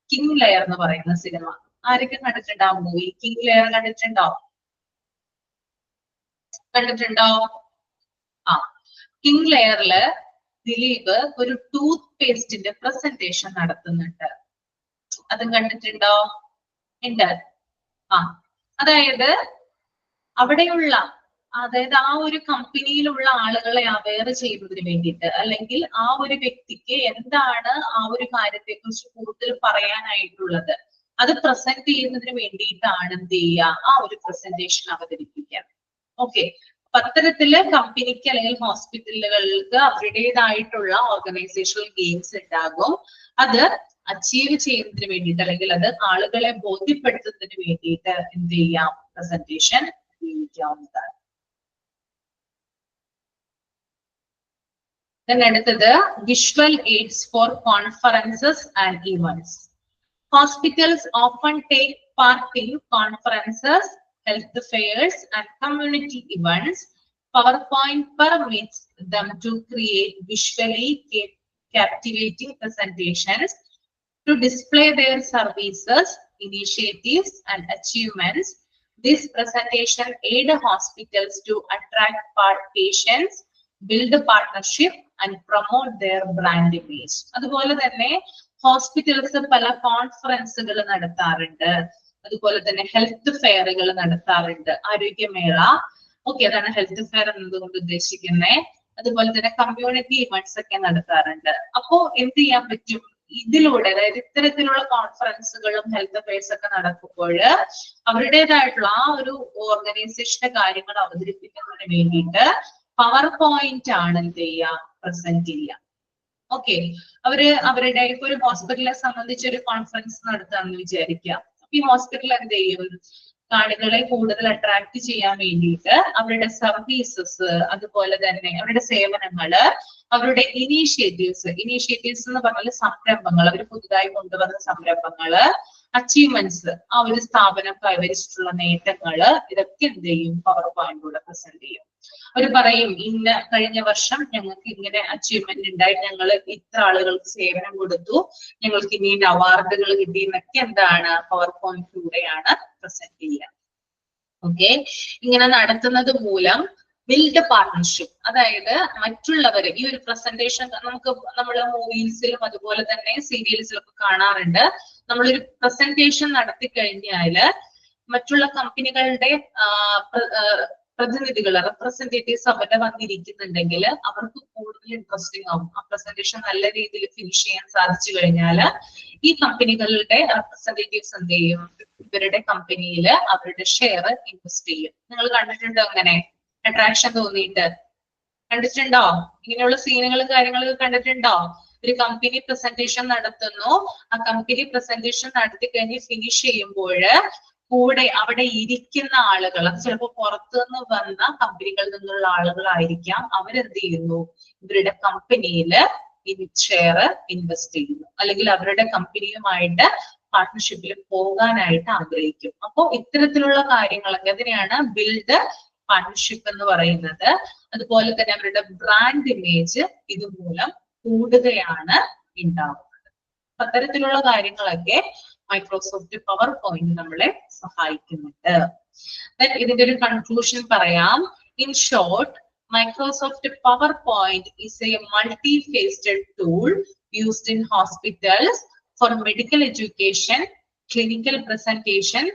കിങ് ലെയർ എന്ന് പറയുന്ന സിനിമ. ആരൊക്കെ കണ്ടിട്ടുണ്ടാവും മൂവി കിങ് ലെയർ? കണ്ടിട്ടുണ്ടോ? കിങ് ലെയറില് ദിലീപ് ഒരു ടൂത്ത് പേസ്റ്റിന്റെ പ്രസന്റേഷൻ നടത്തുന്നുണ്ട്. അതും കണ്ടിട്ടുണ്ടോ? ഉണ്ട്. അതായത് അവിടെയുള്ള, അതായത് ആ ഒരു കമ്പനിയിലുള്ള ആളുകളെ അവെയർ ചെയ്യുന്നതിന് വേണ്ടിയിട്ട്, അല്ലെങ്കിൽ ആ ഒരു വ്യക്തിക്ക് എന്താണ് ആ ഒരു കാര്യത്തെ കുറിച്ച് കൂടുതൽ പറയാനായിട്ടുള്ളത്, അത് പ്രസന്റ് ചെയ്യുന്നതിന് വേണ്ടിയിട്ടാണ് എന്ത് ചെയ്യുക? ആ ഒരു പ്രസന്റേഷൻ അവതരിപ്പിക്കുക. ഓക്കെ, അത്തരത്തില് കമ്പനിക്ക് അല്ലെങ്കിൽ ഹോസ്പിറ്റലുകൾക്ക് അവരുടേതായിട്ടുള്ള ഓർഗനൈസേഷണൽ ഗെയിംസ് ഉണ്ടാകും. അത് അച്ചീവ് ചെയ്യുന്നതിന് വേണ്ടിയിട്ട്, അല്ലെങ്കിൽ അത് ആളുകളെ ബോധ്യപ്പെടുത്തുന്നതിന് വേണ്ടിയിട്ട് എന്ത് ചെയ്യാം? പ്രസന്റേഷൻ ഉപയോഗിക്കാവുന്നതാണ്. അടുത്തത് visual aids for conferences and events. Hospitals often take part in conferences, health fairs and community events. PowerPoint permits them to create visually captivating presentations to display their services, initiatives and achievements. This presentation aid hospitals to attract patients, build partnership and promote their brand image. അതുപോലെ തന്നെ hospitals പല കോൺഫറൻസുകൾ നടത്താറുണ്ട്, അതുപോലെ തന്നെ health ഫെയറുകൾ നടത്താറുണ്ട്, ആരോഗ്യമേള. Okay, അതാണ് health fair എന്നതുകൊണ്ട് ഉദ്ദേശിക്കുന്നത്. അതുപോലെ തന്നെ കമ്മ്യൂണിറ്റി ഇവന്റ്സ് ഒക്കെ നടത്താറുണ്ട്. അപ്പോ എന്ത് ചെയ്യാൻ പറ്റും ഇതിലൂടെ? അതായത് ഇത്തരത്തിലുള്ള കോൺഫറൻസുകളും ഹെൽത്ത് ഫെയർസ് ഒക്കെ നടക്കുമ്പോൾ അവരുടേതായിട്ടുള്ള ആ ഒരു ഓർഗനൈസേഷന്റെ കാര്യങ്ങൾ അവതരിപ്പിക്കുന്നതിന് വേണ്ടിയിട്ട് പവർ പോയിന്റ് ആണ് എന്ത് ചെയ്യുക, പ്രസന്റ് ചെയ്യുക. ഓക്കെ, അവരുടെ ഇപ്പൊ ഒരു ഹോസ്പിറ്റലിനെ സംബന്ധിച്ച് ഒരു കോൺഫറൻസ് നടത്താമെന്ന് വിചാരിക്കുക. അപ്പൊ ഈ ഹോസ്പിറ്റൽ എന്ത് ചെയ്യും, കാണികളെ കൂടുതൽ അട്രാക്ട് ചെയ്യാൻ വേണ്ടിയിട്ട് അവരുടെ സർവീസസ്, അതുപോലെ തന്നെ അവരുടെ സേവനങ്ങള്, അവരുടെ ഇനീഷ്യേറ്റീവ്സ് എന്ന് പറഞ്ഞാൽ സംരംഭങ്ങൾ, അവർ പുതുതായി കൊണ്ടുവന്ന സംരംഭങ്ങള്, അച്ചീവ്മെന്റ്സ്, ആ ഒരു സ്ഥാപനം കൈവരിച്ചിട്ടുള്ള നേട്ടങ്ങള്, ഇതൊക്കെ എന്ത് ചെയ്യും, പവർ പോയിന്റിലൂടെ പ്രസന്റ് ചെയ്യും. അവർ പറയും ഇന്ന കഴിഞ്ഞ വർഷം ഞങ്ങൾക്ക് ഇങ്ങനെ അച്ചീവ്മെന്റ് ഉണ്ടായി, ഞങ്ങൾ ഇത്ര ആളുകൾക്ക് സേവനം കൊടുത്തു, ഞങ്ങൾക്ക് ഇനി അവാർഡുകൾ കിട്ടി എന്നൊക്കെ എന്താണ് പവർ പോയിന്റിലൂടെയാണ് പ്രസന്റ് ചെയ്യുക. ഓക്കെ, ഇങ്ങനെ നടത്തുന്നത് മൂലം ബിൽഡ് പാർട്ട്ണർഷിപ്പ്, അതായത് മറ്റുള്ളവർ ഈ ഒരു പ്രസന്റേഷൻ നമ്മൾ മൂവീസിലും അതുപോലെ തന്നെ സീരിയൽസിലും ഒക്കെ കാണാറുണ്ട്. നമ്മളൊരു പ്രസന്റേഷൻ നടത്തി കഴിഞ്ഞാല് മറ്റുള്ള കമ്പനികളുടെ പ്രതിനിധികൾ, റെപ്രസെന്റേറ്റീവ്സ് അവിടെ വന്നിരിക്കുന്നുണ്ടെങ്കിൽ അവർക്ക് കൂടുതൽ ഇൻട്രസ്റ്റിംഗ് ആവും. ആ പ്രസന്റേഷൻ നല്ല രീതിയിൽ ഫിനിഷ് ചെയ്യാൻ സാധിച്ചു കഴിഞ്ഞാൽ ഈ കമ്പനികളുടെ റെപ്രസെന്റേറ്റീവ്സ് എന്ത് ചെയ്യും, ഇവരുടെ കമ്പനിയിൽ അവരുടെ ഷെയർ ഇൻവെസ്റ്റ് ചെയ്യും. നിങ്ങൾ കണ്ടിട്ടുണ്ടോ അങ്ങനെ അട്രാക്ഷൻ തോന്നിയിട്ട്? കണ്ടിട്ടുണ്ടോ? ഇങ്ങനെയുള്ള സീനുകളും കാര്യങ്ങളൊക്കെ കണ്ടിട്ടുണ്ടോ? ഒരു കമ്പനി പ്രസന്റേഷൻ നടത്തുന്നു, ആ കമ്പനി പ്രസന്റേഷൻ നടത്തി കഴിഞ്ഞ് ഫിനിഷ് ചെയ്യുമ്പോൾ കൂടെ അവിടെ ഇരിക്കുന്ന ആളുകൾ, അത് ചിലപ്പോൾ പുറത്തുനിന്ന് വന്ന കമ്പനികളിൽ നിന്നുള്ള ആളുകളായിരിക്കാം, അവരെന്ത് ചെയ്യുന്നു, ഇവരുടെ കമ്പനിയിൽ ഷെയർ ഇൻവെസ്റ്റ് ചെയ്യുന്നു, അല്ലെങ്കിൽ അവരുടെ കമ്പനിയുമായിട്ട് പാർട്ട്ണർഷിപ്പിൽ പോകാനായിട്ട് ആഗ്രഹിക്കും. അപ്പോൾ ഇത്തരത്തിലുള്ള കാര്യങ്ങളൊക്കെ അതിനെയാണ് ബിൽഡ് പാർട്ട്ണർഷിപ്പ് എന്ന് പറയുന്നത്. അതുപോലെ തന്നെ അവരുടെ ബ്രാൻഡ് ഇമേജ് ഇതുമൂലം കൂടുകയാണ് ഉണ്ടാവുന്നത്. അത്തരത്തിലുള്ള കാര്യങ്ങളൊക്കെ മൈക്രോസോഫ്റ്റ് പവർ പോയിന്റ് നമ്മളെ സഹായിക്കുന്നുണ്ട്. ഇതിന്റെ ഒരു കൺക്ലൂഷൻ പറയാം. In short, Microsoft PowerPoint is a multi-faceted tool used in hospitals for medical education, clinical presentation,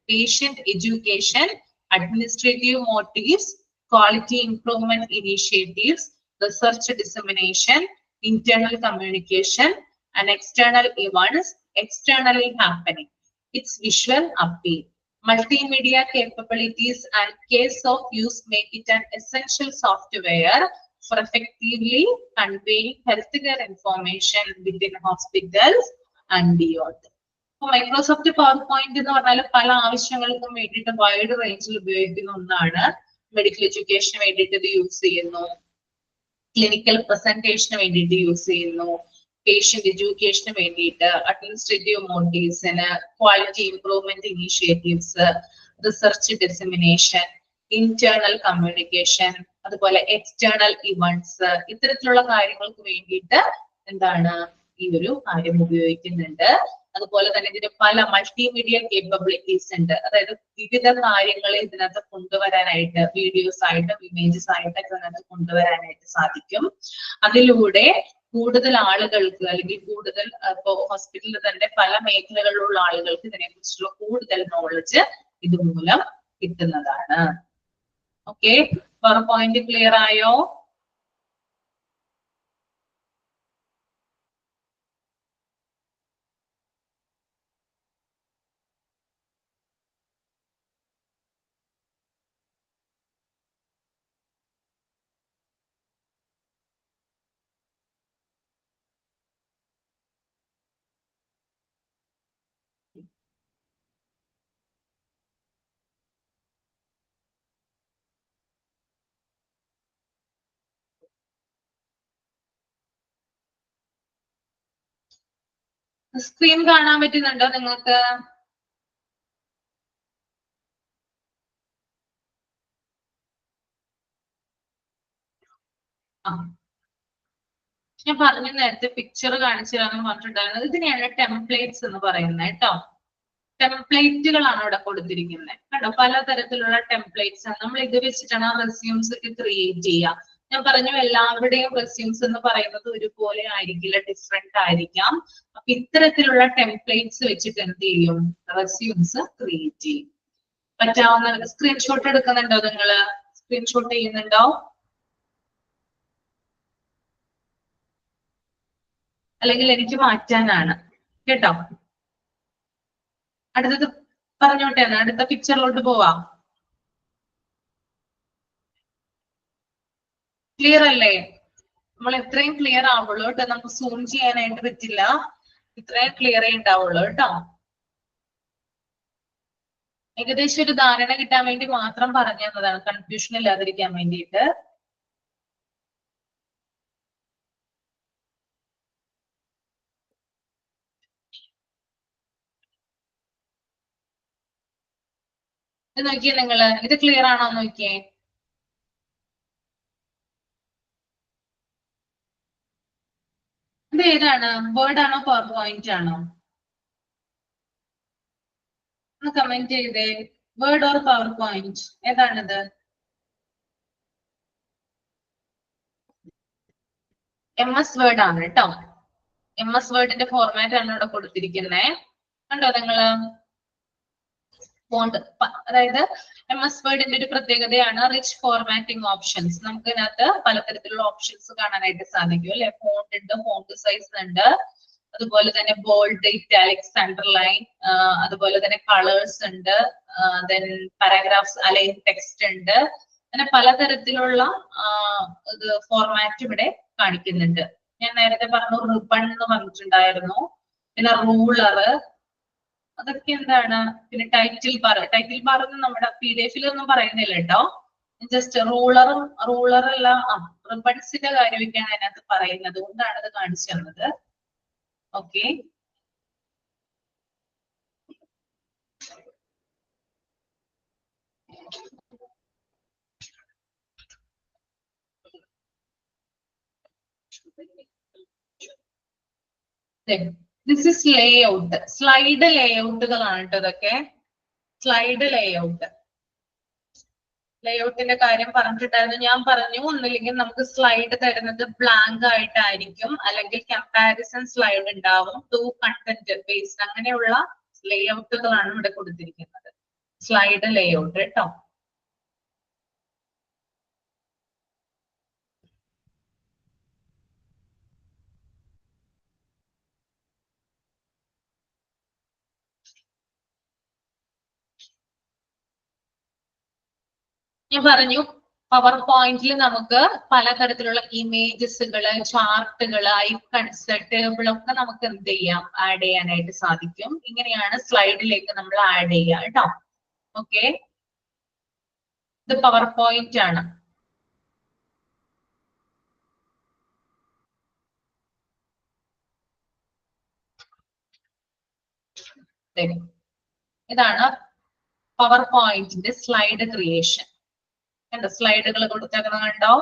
patient education, administrative motives, quality improvement initiatives, research dissemination, internal communication, and external events externally happening. Its visual appeal, multimedia capabilities, and case of use make it an essential software for effectively conveying healthcare information within hospitals and beyond. Microsoft power point എന്ന് പറഞ്ഞാൽ പല ആവശ്യങ്ങൾക്കും വേണ്ടിയിട്ട് wide റേഞ്ചിൽ ഉപയോഗിക്കുന്ന ഒന്നാണ്. Medical എഡ്യൂക്കേഷന് വേണ്ടിയിട്ട് ഇത് യൂസ് ചെയ്യുന്നു, ക്ലിനിക്കൽ പ്രസന്റേഷന് വേണ്ടിയിട്ട് യൂസ് ചെയ്യുന്നു, പേഷ്യന്റ് എഡ്യൂക്കേഷന് വേണ്ടിയിട്ട്, അഡ്മിനിസ്ട്രേറ്റീവ് മോട്ടീവ്സിന്, quality improvement initiatives, research dissemination, internal communication, അതുപോലെ എക്സ്റ്റേണൽ ഇവന്റ്സ്, ഇത്തരത്തിലുള്ള കാര്യങ്ങൾക്ക് വേണ്ടിയിട്ട് എന്താണ് ഈ ഒരു കാര്യം ഉപയോഗിക്കുന്നുണ്ട്. അതുപോലെ തന്നെ ഇതിന് പല മൾട്ടിമീഡിയ കേപ്പബിലിറ്റീസ് ഉണ്ട്. അതായത് വിവിധ കാര്യങ്ങൾ ഇതിനകത്ത് കൊണ്ടുവരാനായിട്ട്, വീഡിയോസ് ആയിട്ടും ഇമേജസ് ആയിട്ടൊക്കെ ഇതിനകത്ത് കൊണ്ടുവരാനായിട്ട് സാധിക്കും. അതിലൂടെ കൂടുതൽ ആളുകൾക്ക്, അല്ലെങ്കിൽ കൂടുതൽ ഇപ്പോ ഹോസ്പിറ്റലിൽ തന്നെ പല മേഖലകളിലുള്ള ആളുകൾക്ക് ഇതിനെ കുറിച്ചുള്ള കൂടുതൽ നോളജ് ഇതുമൂലം കിട്ടുന്നതാണ്. ഓക്കെ, പവർ പോയിന്റ് ക്ലിയർ ആയോ? സ്ക്രീൻ കാണാൻ പറ്റുന്നുണ്ടോ നിങ്ങൾക്ക്? ഞാൻ പറഞ്ഞ നേരത്തെ പിക്ചർ കാണിച്ചു തരാമെന്ന് പറഞ്ഞിട്ടുണ്ടായിരുന്നത് ഇതിനെയാണ് ടെംപ്ലേറ്റ്സ് എന്ന് പറയുന്നത് കേട്ടോ. ടെംപ്ലേറ്റുകളാണ് ഇവിടെ കൊടുത്തിരിക്കുന്നത് കേട്ടോ. പലതരത്തിലുള്ള ടെംപ്ലേറ്റ്സ് ആണ്. നമ്മൾ ഇത് വെച്ചിട്ടാണ് റെസ്യൂംസ് ഒക്കെ ക്രിയേറ്റ് ചെയ്യുക. ഞാൻ പറഞ്ഞു എല്ലാവരുടെയും റെസ്യൂംസ് എന്ന് പറയുന്നത് ഒരുപോലെ ആയിരിക്കില്ല, ഡിഫറെന്റ് ആയിരിക്കാം. അപ്പൊ ഇത്തരത്തിലുള്ള ടെംപ്ലേറ്റ്സ് വെച്ചിട്ട് എന്ത് ചെയ്യും, റെസ്യൂംസ് ക്രിയേറ്റ് ചെയ്യും. പറ്റാവുന്ന സ്ക്രീൻഷോട്ട് എടുക്കുന്നുണ്ടോ നിങ്ങള്? സ്ക്രീൻഷോട്ട് ചെയ്യുന്നുണ്ടോ? അല്ലെങ്കിൽ എനിക്ക് മാറ്റാനാണ് കേട്ടോ. അടുത്തത് പറഞ്ഞോട്ടെ, അടുത്ത പിക്ചറിലോട്ട് പോവാം. ക്ലിയർ അല്ലേ? നമ്മൾ എത്രയും ക്ലിയർ ആവുള്ളൂ കേട്ടോ, നമുക്ക് സൂം ചെയ്യാനായിട്ട് പറ്റില്ല, ഇത്രയും ക്ലിയർ ഉണ്ടാവുള്ളൂ കേട്ടോ. ഏകദേശം ഒരു ധാരണ കിട്ടാൻ വേണ്ടി മാത്രം പറഞ്ഞു തന്നതാണ്, കൺഫ്യൂഷൻ ഇല്ലാതിരിക്കാൻ വേണ്ടിയിട്ട്. ഇത് നോക്കിയേ നിങ്ങള്, ഇത് ക്ലിയർ ആണോ നോക്കിയേ. ഇത് ഏതാണ്, വേർഡ് ആണോ പവർ പോയിന്റ് ആണോ? ഒന്ന് കമന്റ് ചെയ്തേ, വേർഡ് ഓർ പവർ പോയിന്റ് ഏതാണിത്? MS വേർഡ് ആണ് കേട്ടോ. MS വേർഡിന്റെ ഫോർമാറ്റ് ആണ് ഇവിടെ കൊടുത്തിരിക്കുന്നത്. കണ്ടോ നിങ്ങള്? ഫോണ്ട്, അതായത് MS വേർഡിന്റെ ഒരു പ്രത്യേകതയാണ് റിച്ച് ഫോർമാറ്റിംഗ് ഓപ്ഷൻസ്. നമുക്ക് ഇതിനകത്ത് പലതരത്തിലുള്ള ഓപ്ഷൻസ് കാണാനായിട്ട് സാധിക്കും അല്ലെ. ഫോണ്ട് ഉണ്ട്, ഫോണ്ട് സൈസ് ഉണ്ട്, അതുപോലെ തന്നെ ബോൾഡ്, ഇറ്റാലിക്സ്, അണ്ടർലൈൻ, അതുപോലെ തന്നെ കളേഴ്സ് ഉണ്ട്, ദെൻ പാരാഗ്രാഫ്സ്, അലൈൻ ടെക്സ്റ്റ് ഉണ്ട്. അങ്ങനെ പലതരത്തിലുള്ള ഇത് ഫോർമാറ്റ് ഇവിടെ കാണിക്കുന്നുണ്ട്. ഞാൻ നേരത്തെ പറഞ്ഞു റിബൺ എന്ന് പറഞ്ഞിട്ടുണ്ടായിരുന്നു, പിന്നെ റൂളറ്, അതൊക്കെ എന്താണ്, പിന്നെ ടൈറ്റിൽ ബാർ. ടൈറ്റിൽ ബാർ ഒന്നും നമ്മുടെ PDF ഒന്നും പറയുന്നില്ല കേട്ടോ. ജസ്റ്റ് റൂളറല്ല, റിബൺസിന്റെ കാര്യമൊക്കെയാണ് അതിനകത്ത് പറയുന്നത്, കൊണ്ടാണ് അത് കാണിച്ചു തന്നത്. Okay, this is layout. Slide ലേ ഔട്ടുകളാണ് കേട്ടോ ഇതൊക്കെ. സ്ലൈഡ് ലേ ഔട്ട്, ലേഔട്ടിന്റെ കാര്യം പറഞ്ഞിട്ടുണ്ടായിരുന്നു. ഞാൻ പറഞ്ഞു ഒന്നില്ലെങ്കിൽ നമുക്ക് സ്ലൈഡ് തരുന്നത് ബ്ലാങ്ക് ആയിട്ടായിരിക്കും, അല്ലെങ്കിൽ കമ്പാരിസൺ സ്ലൈഡ് ഉണ്ടാവും, ടു കണ്ടന്റ് ബേസ്ഡ്, അങ്ങനെയുള്ള ലേഔട്ടുകളാണ് ഇവിടെ കൊടുത്തിരിക്കുന്നത്. സ്ലൈഡ് ലേഔട്ട് കേട്ടോ. ഞാൻ പറഞ്ഞു പവർ പോയിന്റിൽ നമുക്ക് പലതരത്തിലുള്ള ഇമേജസുകള്, ചാർട്ടുകള്, ഐക്കൺസ്, ടേബിളൊക്കെ നമുക്ക് എന്ത് ചെയ്യാം, ആഡ് ചെയ്യാനായിട്ട് സാധിക്കും. ഇങ്ങനെയാണ് സ്ലൈഡിലേക്ക് നമ്മൾ ആഡ് ചെയ്യുക കേട്ടോ. ഓക്കെ, ഇത് പവർ പോയിന്റ് ആണ്. ഇതാണ് പവർ പോയിന്റിന്റെ സ്ലൈഡ് ക്രിയേഷൻ. കണ്ടോ, സ്ലൈഡുകൾ കൊടുത്തേക്കുന്നത് കണ്ടോ?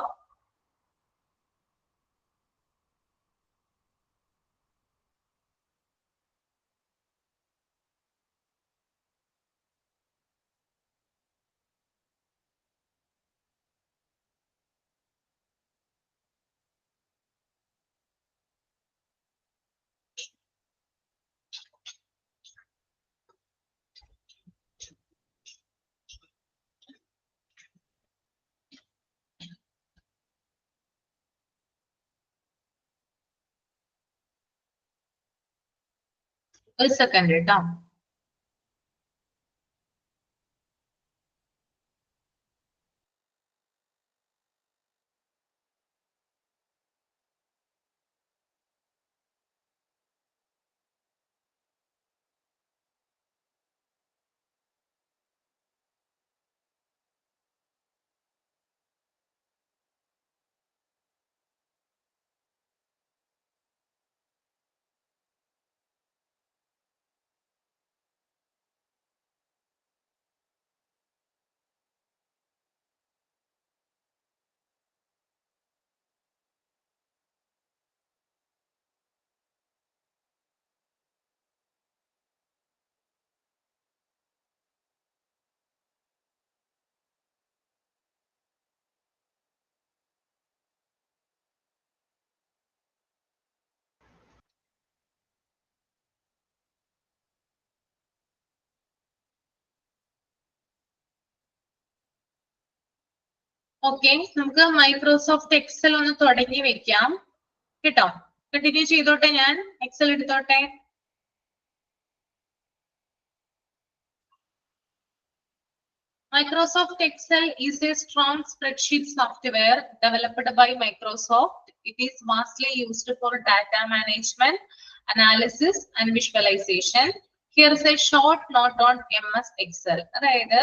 ഒരു സെക്കൻഡ് കേട്ടോ. ഓക്കെ, നമുക്ക് മൈക്രോസോഫ്റ്റ് എക്സൽ ഒന്ന് തുടങ്ങി വെക്കാം കേട്ടോ. കണ്ടിന്യൂ ചെയ്തോട്ടെ, ഞാൻ എക്സൽ എടുത്തോട്ടെ. Microsoft Excel is a strong spreadsheet software developed by Microsoft. It is vastly used for data management, analysis, and visualization. Here is a short note on MS Excel. അതായത്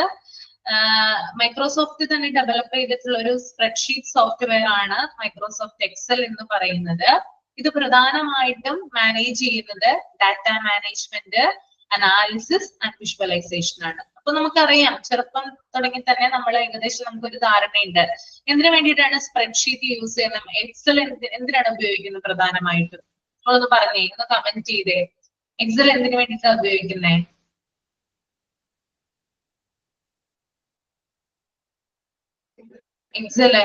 Microsoft തന്നെ develop ചെയ്തിട്ടുള്ള ഒരു spreadsheet software ആണ് Microsoft Excel എന്ന് പറയുന്നത്. ഇത് പ്രധാനമായിട്ടും manage ചെയ്യുന്നത് data management, analysis and visualisation ആണ്. അപ്പൊ നമുക്കറിയാം, ചെറുപ്പം തുടങ്ങി തന്നെ നമ്മൾ ഏകദേശം നമുക്കൊരു ധാരണയുണ്ട് എന്തിനു വേണ്ടിയിട്ടാണ് സ്പ്രെഡ്ഷീറ്റ് യൂസ് ചെയ്യുന്നത്, എക്സൽ എന്തിനാണ് ഉപയോഗിക്കുന്നത് പ്രധാനമായിട്ടും. നമ്മളൊന്ന് പറഞ്ഞേ, ഒന്ന് കമന്റ് ചെയ്തേ, എക്സൽ എന്തിനു വേണ്ടിയിട്ടാണ് ഉപയോഗിക്കുന്നത്? എക്സല്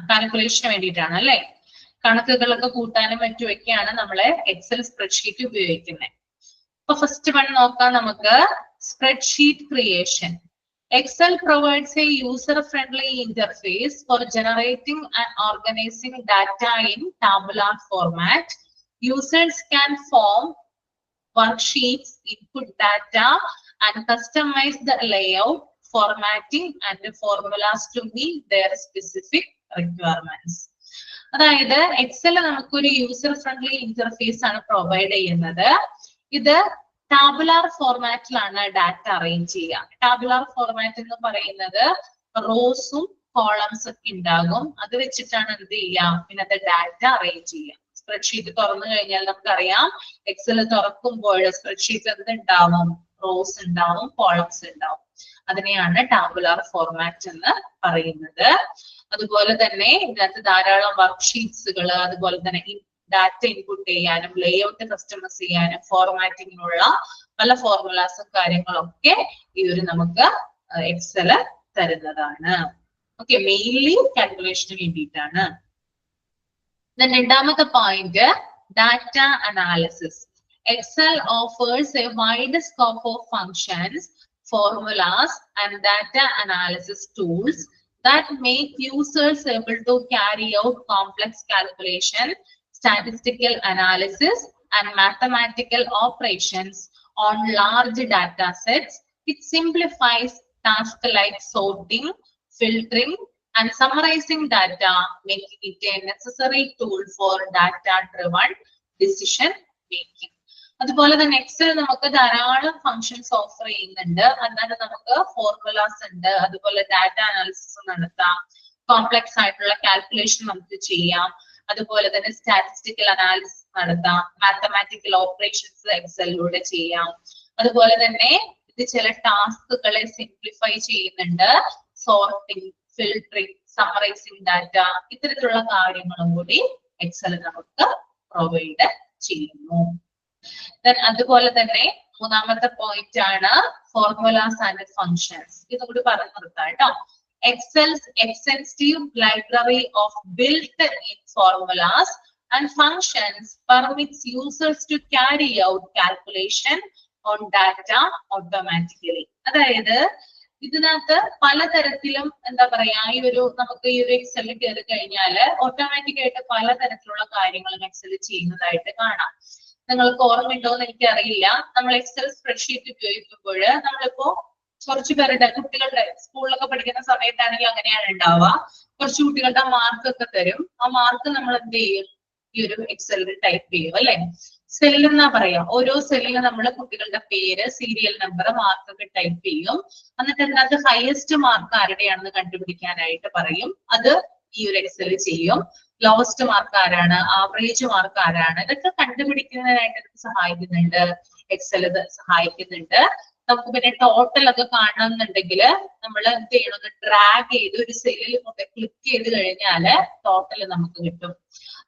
കാൽക്കുലേഷന് വേണ്ടിയിട്ടാണ് അല്ലെ. കണക്കുകളൊക്കെ കൂട്ടാനും മറ്റുമൊക്കെയാണ് നമ്മള് എക്സൽ സ്പ്രെഡ്ഷീറ്റ് ഉപയോഗിക്കുന്നത്. അപ്പൊ ഫസ്റ്റ് വൺ നോക്കാം നമുക്ക്, spreadsheet creation. Excel provides a user-friendly interface for generating and organizing data in tabular format. Users can form worksheets, input data, and customize the layout, formatting, and the formulas to meet their specific requirements. അതായത് Excel നമുക്കൊരു user friendly interface ആണ് provide ചെയ്യുന്നത്. ഇത് tabular ഫോർമാറ്റിലാണ് data arrange ചെയ്യുക. Tabular format എന്ന് പറയുന്നത് റോസും columns ഒക്കെ ഉണ്ടാകും. അത് വെച്ചിട്ടാണ് എന്ത് ചെയ്യാം, ഇന്നത്തെ ഡാറ്റ അറേഞ്ച് ചെയ്യുക. സ്പ്രെഡ്ഷീറ്റ് തുറന്നു കഴിഞ്ഞാൽ നമുക്കറിയാം, എക്സൽ തുറക്കുമ്പോൾ സ്പ്രെഡ്ഷീറ്റ് എന്തുണ്ടാവും, റോസ് ഉണ്ടാവും, കോളംസ് ഉണ്ടാവും. അതിനെയാണ് ടാബുലാർ ഫോർമാറ്റ് എന്ന് പറയുന്നത്. അതുപോലെ തന്നെ ഇതിനകത്ത് ധാരാളം വർക്ക്ഷീറ്റ്സുകൾ, അതുപോലെ തന്നെ ഡാറ്റ ഇൻപുട്ട് ചെയ്യാനും ലേഔട്ട് കസ്റ്റമൈസ് ചെയ്യാനും ഫോർമാറ്റിങ്ങിനുള്ള പല ഫോർമുലാസും കാര്യങ്ങളൊക്കെ ഈ ഒരു നമുക്ക് എക്സല് തരുന്നതാണ്. ഓക്കെ, മെയിൻലി കാൽക്കുലേഷന് വേണ്ടിയിട്ടാണ്. രണ്ടാമത്തെ point, data analysis. Excel offers a wide scope of functions, formulas, and data analysis tools that make users able to carry out complex calculation, statistical analysis, and mathematical operations on large data sets. It simplifies tasks like sorting, filtering, and summarizing data, making it a necessary tool for data-driven decision making. അതുപോലെ തന്നെ Excel നമുക്ക് ധാരാളം functions offer ചെയ്യുന്നുണ്ട്. അല്ലാതെ നമുക്ക് formulas ഉണ്ട്, അതുപോലെ data analysis നടത്താം, കോംപ്ലക്സ് ആയിട്ടുള്ള കാൽക്കുലേഷൻ നമുക്ക് ചെയ്യാം, അതുപോലെ തന്നെ സ്റ്റാറ്റിസ്റ്റിക്കൽ അനാലിസിസ് നടത്താം, മാത്തമാറ്റിക്കൽ ഓപ്പറേഷൻസ് എക്സലിലൂടെ ചെയ്യാം. അതുപോലെ തന്നെ ഇത് ചില ടാസ്കുകളെ സിംപ്ലിഫൈ ചെയ്യുന്നുണ്ട്, സോർട്ടിങ്, ഫിൽട്ടറിങ്, സമ്മറൈസിങ് ഡാറ്റ, ഇത്തരത്തിലുള്ള കാര്യങ്ങളും കൂടി എക്സൽ നമുക്ക് പ്രൊവൈഡ് ചെയ്യുന്നു. അതുപോലെ തന്നെ മൂന്നാമത്തെ പോയിന്റ് ആണ് ഫോർമുലാസ് ആൻഡ് ഫങ്ഷൻസ്. ഇതുകൂടി പറഞ്ഞു നിർത്താം കേട്ടോ. Excel's extensive library of built-in formulas and functions permits users to carry out calculation on data automatically. അതായത് ഇതിനകത്ത് പലതരത്തിലും എന്താ പറയാ, നമുക്ക് ഈ ഒരു എക്സലിൽ കയറി കഴിഞ്ഞാൽ ഓട്ടോമാറ്റിക് ആയിട്ട് പലതരത്തിലുള്ള കാര്യങ്ങളും എക്സൽ ചെയ്യുന്നതായിട്ട് കാണാം. നിങ്ങൾക്ക് ഓർമ്മയുണ്ടോ എന്ന് എനിക്ക് അറിയില്ല. നമ്മൾ എക്സൽ സ്പ്രെഡ്ഷീറ്റ് ഉപയോഗിക്കുമ്പോൾ നമ്മളിപ്പോ കുറച്ചു പേരുടെ കുട്ടികളുടെ സ്കൂളിലൊക്കെ പഠിക്കുന്ന സമയത്താണെങ്കിൽ അങ്ങനെയാണ് ഉണ്ടാവുക. കുറച്ച് കുട്ടികളുടെ മാർക്കൊക്കെ തരും. ആ മാർക്ക് നമ്മൾ എന്ത് ചെയ്യും, ഈ ഒരു എക്സലിൽ ടൈപ്പ് ചെയ്യും അല്ലെ. സെല്ല് എന്നാ പറയാ, ഓരോ സെല്ലിൽ നമ്മൾ കുട്ടികളുടെ പേര്, സീരിയൽ നമ്പർ, മാർക്കൊക്കെ ടൈപ്പ് ചെയ്യും. എന്നിട്ട് അതിനകത്ത് ഹയസ്റ്റ് മാർക്ക് ആരുടെയാണെന്ന് കണ്ടുപിടിക്കാനായിട്ട് പറയും. അത് ഈ ഒരു എക്സല് ചെയ്യും. ലോവസ്റ്റ് മാർക്ക് ആരാണ്, ആവറേജ് മാർക്ക് ആരാണ്, ഇതൊക്കെ കണ്ടുപിടിക്കുന്നതിനായിട്ട് സഹായിക്കുന്നുണ്ട്, എക്സൽ സഹായിക്കുന്നുണ്ട്. നമുക്ക് പിന്നെ ടോട്ടൽ ഒക്കെ കാണണമെന്നുണ്ടെങ്കിൽ നമ്മൾ എന്ത് ചെയ്യണം, ഡ്രാഗ് ചെയ്ത് ഒരു സെല്ലിൽ കൊണ്ട് ക്ലിക്ക് ചെയ്ത് കഴിഞ്ഞാല് ടോട്ടൽ നമുക്ക് കിട്ടും.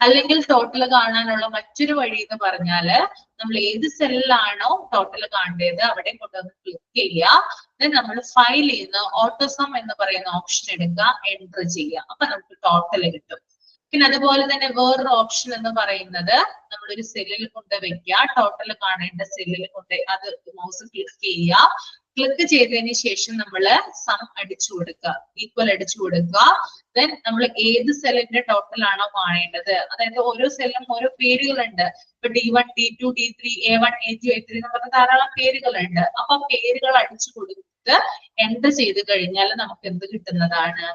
അല്ലെങ്കിൽ ടോട്ടൽ കാണാനുള്ള മറ്റൊരു വഴി എന്ന് പറഞ്ഞാല് നമ്മൾ ഏത് സെല്ലിലാണോ ടോട്ടൽ കാണേണ്ടത് അവിടെ കൊണ്ടുവന്ന് ക്ലിക്ക് ചെയ്യുക. നമ്മൾ ഫയലിൽ നിന്ന് ഓട്ടോസം എന്ന് പറയുന്ന ഓപ്ഷൻ എടുക്കുക, എൻറ്റർ ചെയ്യുക. അപ്പൊ നമുക്ക് ടോട്ടൽ കിട്ടും. പിന്നെ അതുപോലെ തന്നെ വേറൊരു ഓപ്ഷൻ എന്ന് പറയുന്നത് നമ്മളൊരു സെല്ലിൽ കൊണ്ട് വെക്കുക, ടോട്ടൽ കാണേണ്ട സെല്ലിൽ കൊണ്ട് അത് മൗസ് ക്ലിക്ക് ചെയ്യുക, ക്ലിക്ക് ചെയ്തതിന് ശേഷം നമ്മൾ സം അടിച്ചു കൊടുക്കുക, ഈക്വൽ അടിച്ചു കൊടുക്കുക. ദെൻ നമ്മൾ ഏത് സെല്ലിന്റെ ടോട്ടൽ ആണോ കാണേണ്ടത്, അതായത് ഓരോ സെല്ലും ഓരോ പേരുകളുണ്ട്. ഇപ്പൊ D1, D2, D3, A1, A2, A3 എന്ന് പറഞ്ഞ ധാരാളം പേരുകളുണ്ട്. അപ്പൊ പേരുകൾ അടിച്ചു കൊടുത്ത് എന്ത് ചെയ്ത് കഴിഞ്ഞാൽ നമുക്ക് എന്ത് കിട്ടുന്നതാണ്,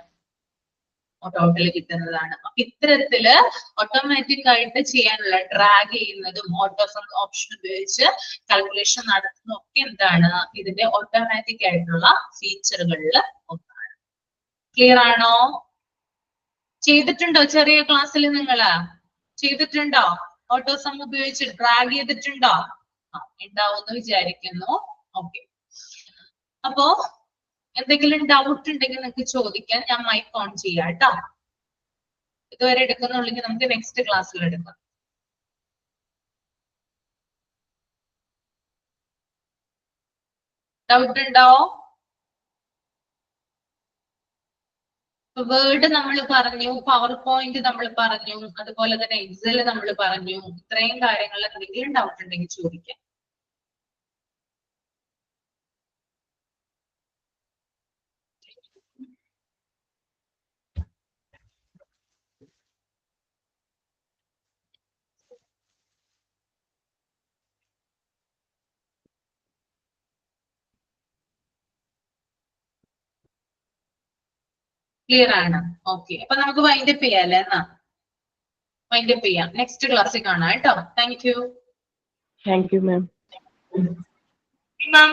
ടോട്ടൽ കിട്ടുന്നതാണ്. അപ്പൊ ഇത്തരത്തില് ഓട്ടോമാറ്റിക് ആയിട്ട് ചെയ്യാനുള്ള ഡ്രാഗ് ചെയ്യുന്നതും ഓട്ടോസം ഓപ്ഷൻ ഉപയോഗിച്ച് കാൽക്കുലേഷൻ നടത്തുന്നതും ഒക്കെ എന്താണ്, ഇതിന്റെ ഓട്ടോമാറ്റിക് ആയിട്ടുള്ള ഫീച്ചറുകളിൽ ഒന്നാണ്. ക്ലിയർ ആണോ? ചെയ്തിട്ടുണ്ടോ? ചെറിയ ക്ലാസ്സിൽ നിങ്ങള് ചെയ്തിട്ടുണ്ടോ? ഓട്ടോസം ഉപയോഗിച്ച് ഡ്രാഗ് ചെയ്തിട്ടുണ്ടോ? ഉണ്ടാവുമെന്ന് വിചാരിക്കുന്നു. ഓക്കെ, അപ്പോ എന്തെങ്കിലും ഡൗട്ട് ഉണ്ടെങ്കിൽ നിങ്ങൾക്ക് ചോദിക്കാൻ. ഞാൻ മൈക്ക് ഓൺ ചെയ്യാം കേട്ടോ. ഇതുവരെ എടുക്കുന്നുണ്ടെങ്കിൽ നമുക്ക് നെക്സ്റ്റ് ക്ലാസ്സിൽ എടുക്കാം. ഡൗട്ട് ഉണ്ടോ? വേർഡ് നമ്മൾ പറഞ്ഞു, പവർ പോയിന്റ് നമ്മൾ പറഞ്ഞു, അതുപോലെ തന്നെ എക്സൽ നമ്മൾ പറഞ്ഞു. ഇത്രയും കാര്യങ്ങൾ എന്തെങ്കിലും ഡൗട്ട് ഉണ്ടെങ്കിൽ ചോദിക്കാം. ക്ലിയർ ആണ്? ഓക്കെ, അപ്പൊ നമുക്ക് വൈൻഡപ്പ് ചെയ്യാം അല്ലേ? എന്നാ വൈൻഡപ്പ് ചെയ്യാം. നെക്സ്റ്റ് ക്ലാസ്സിൽ കാണാം കേട്ടോ. Thank you. Thank you, ma'am. Ma'am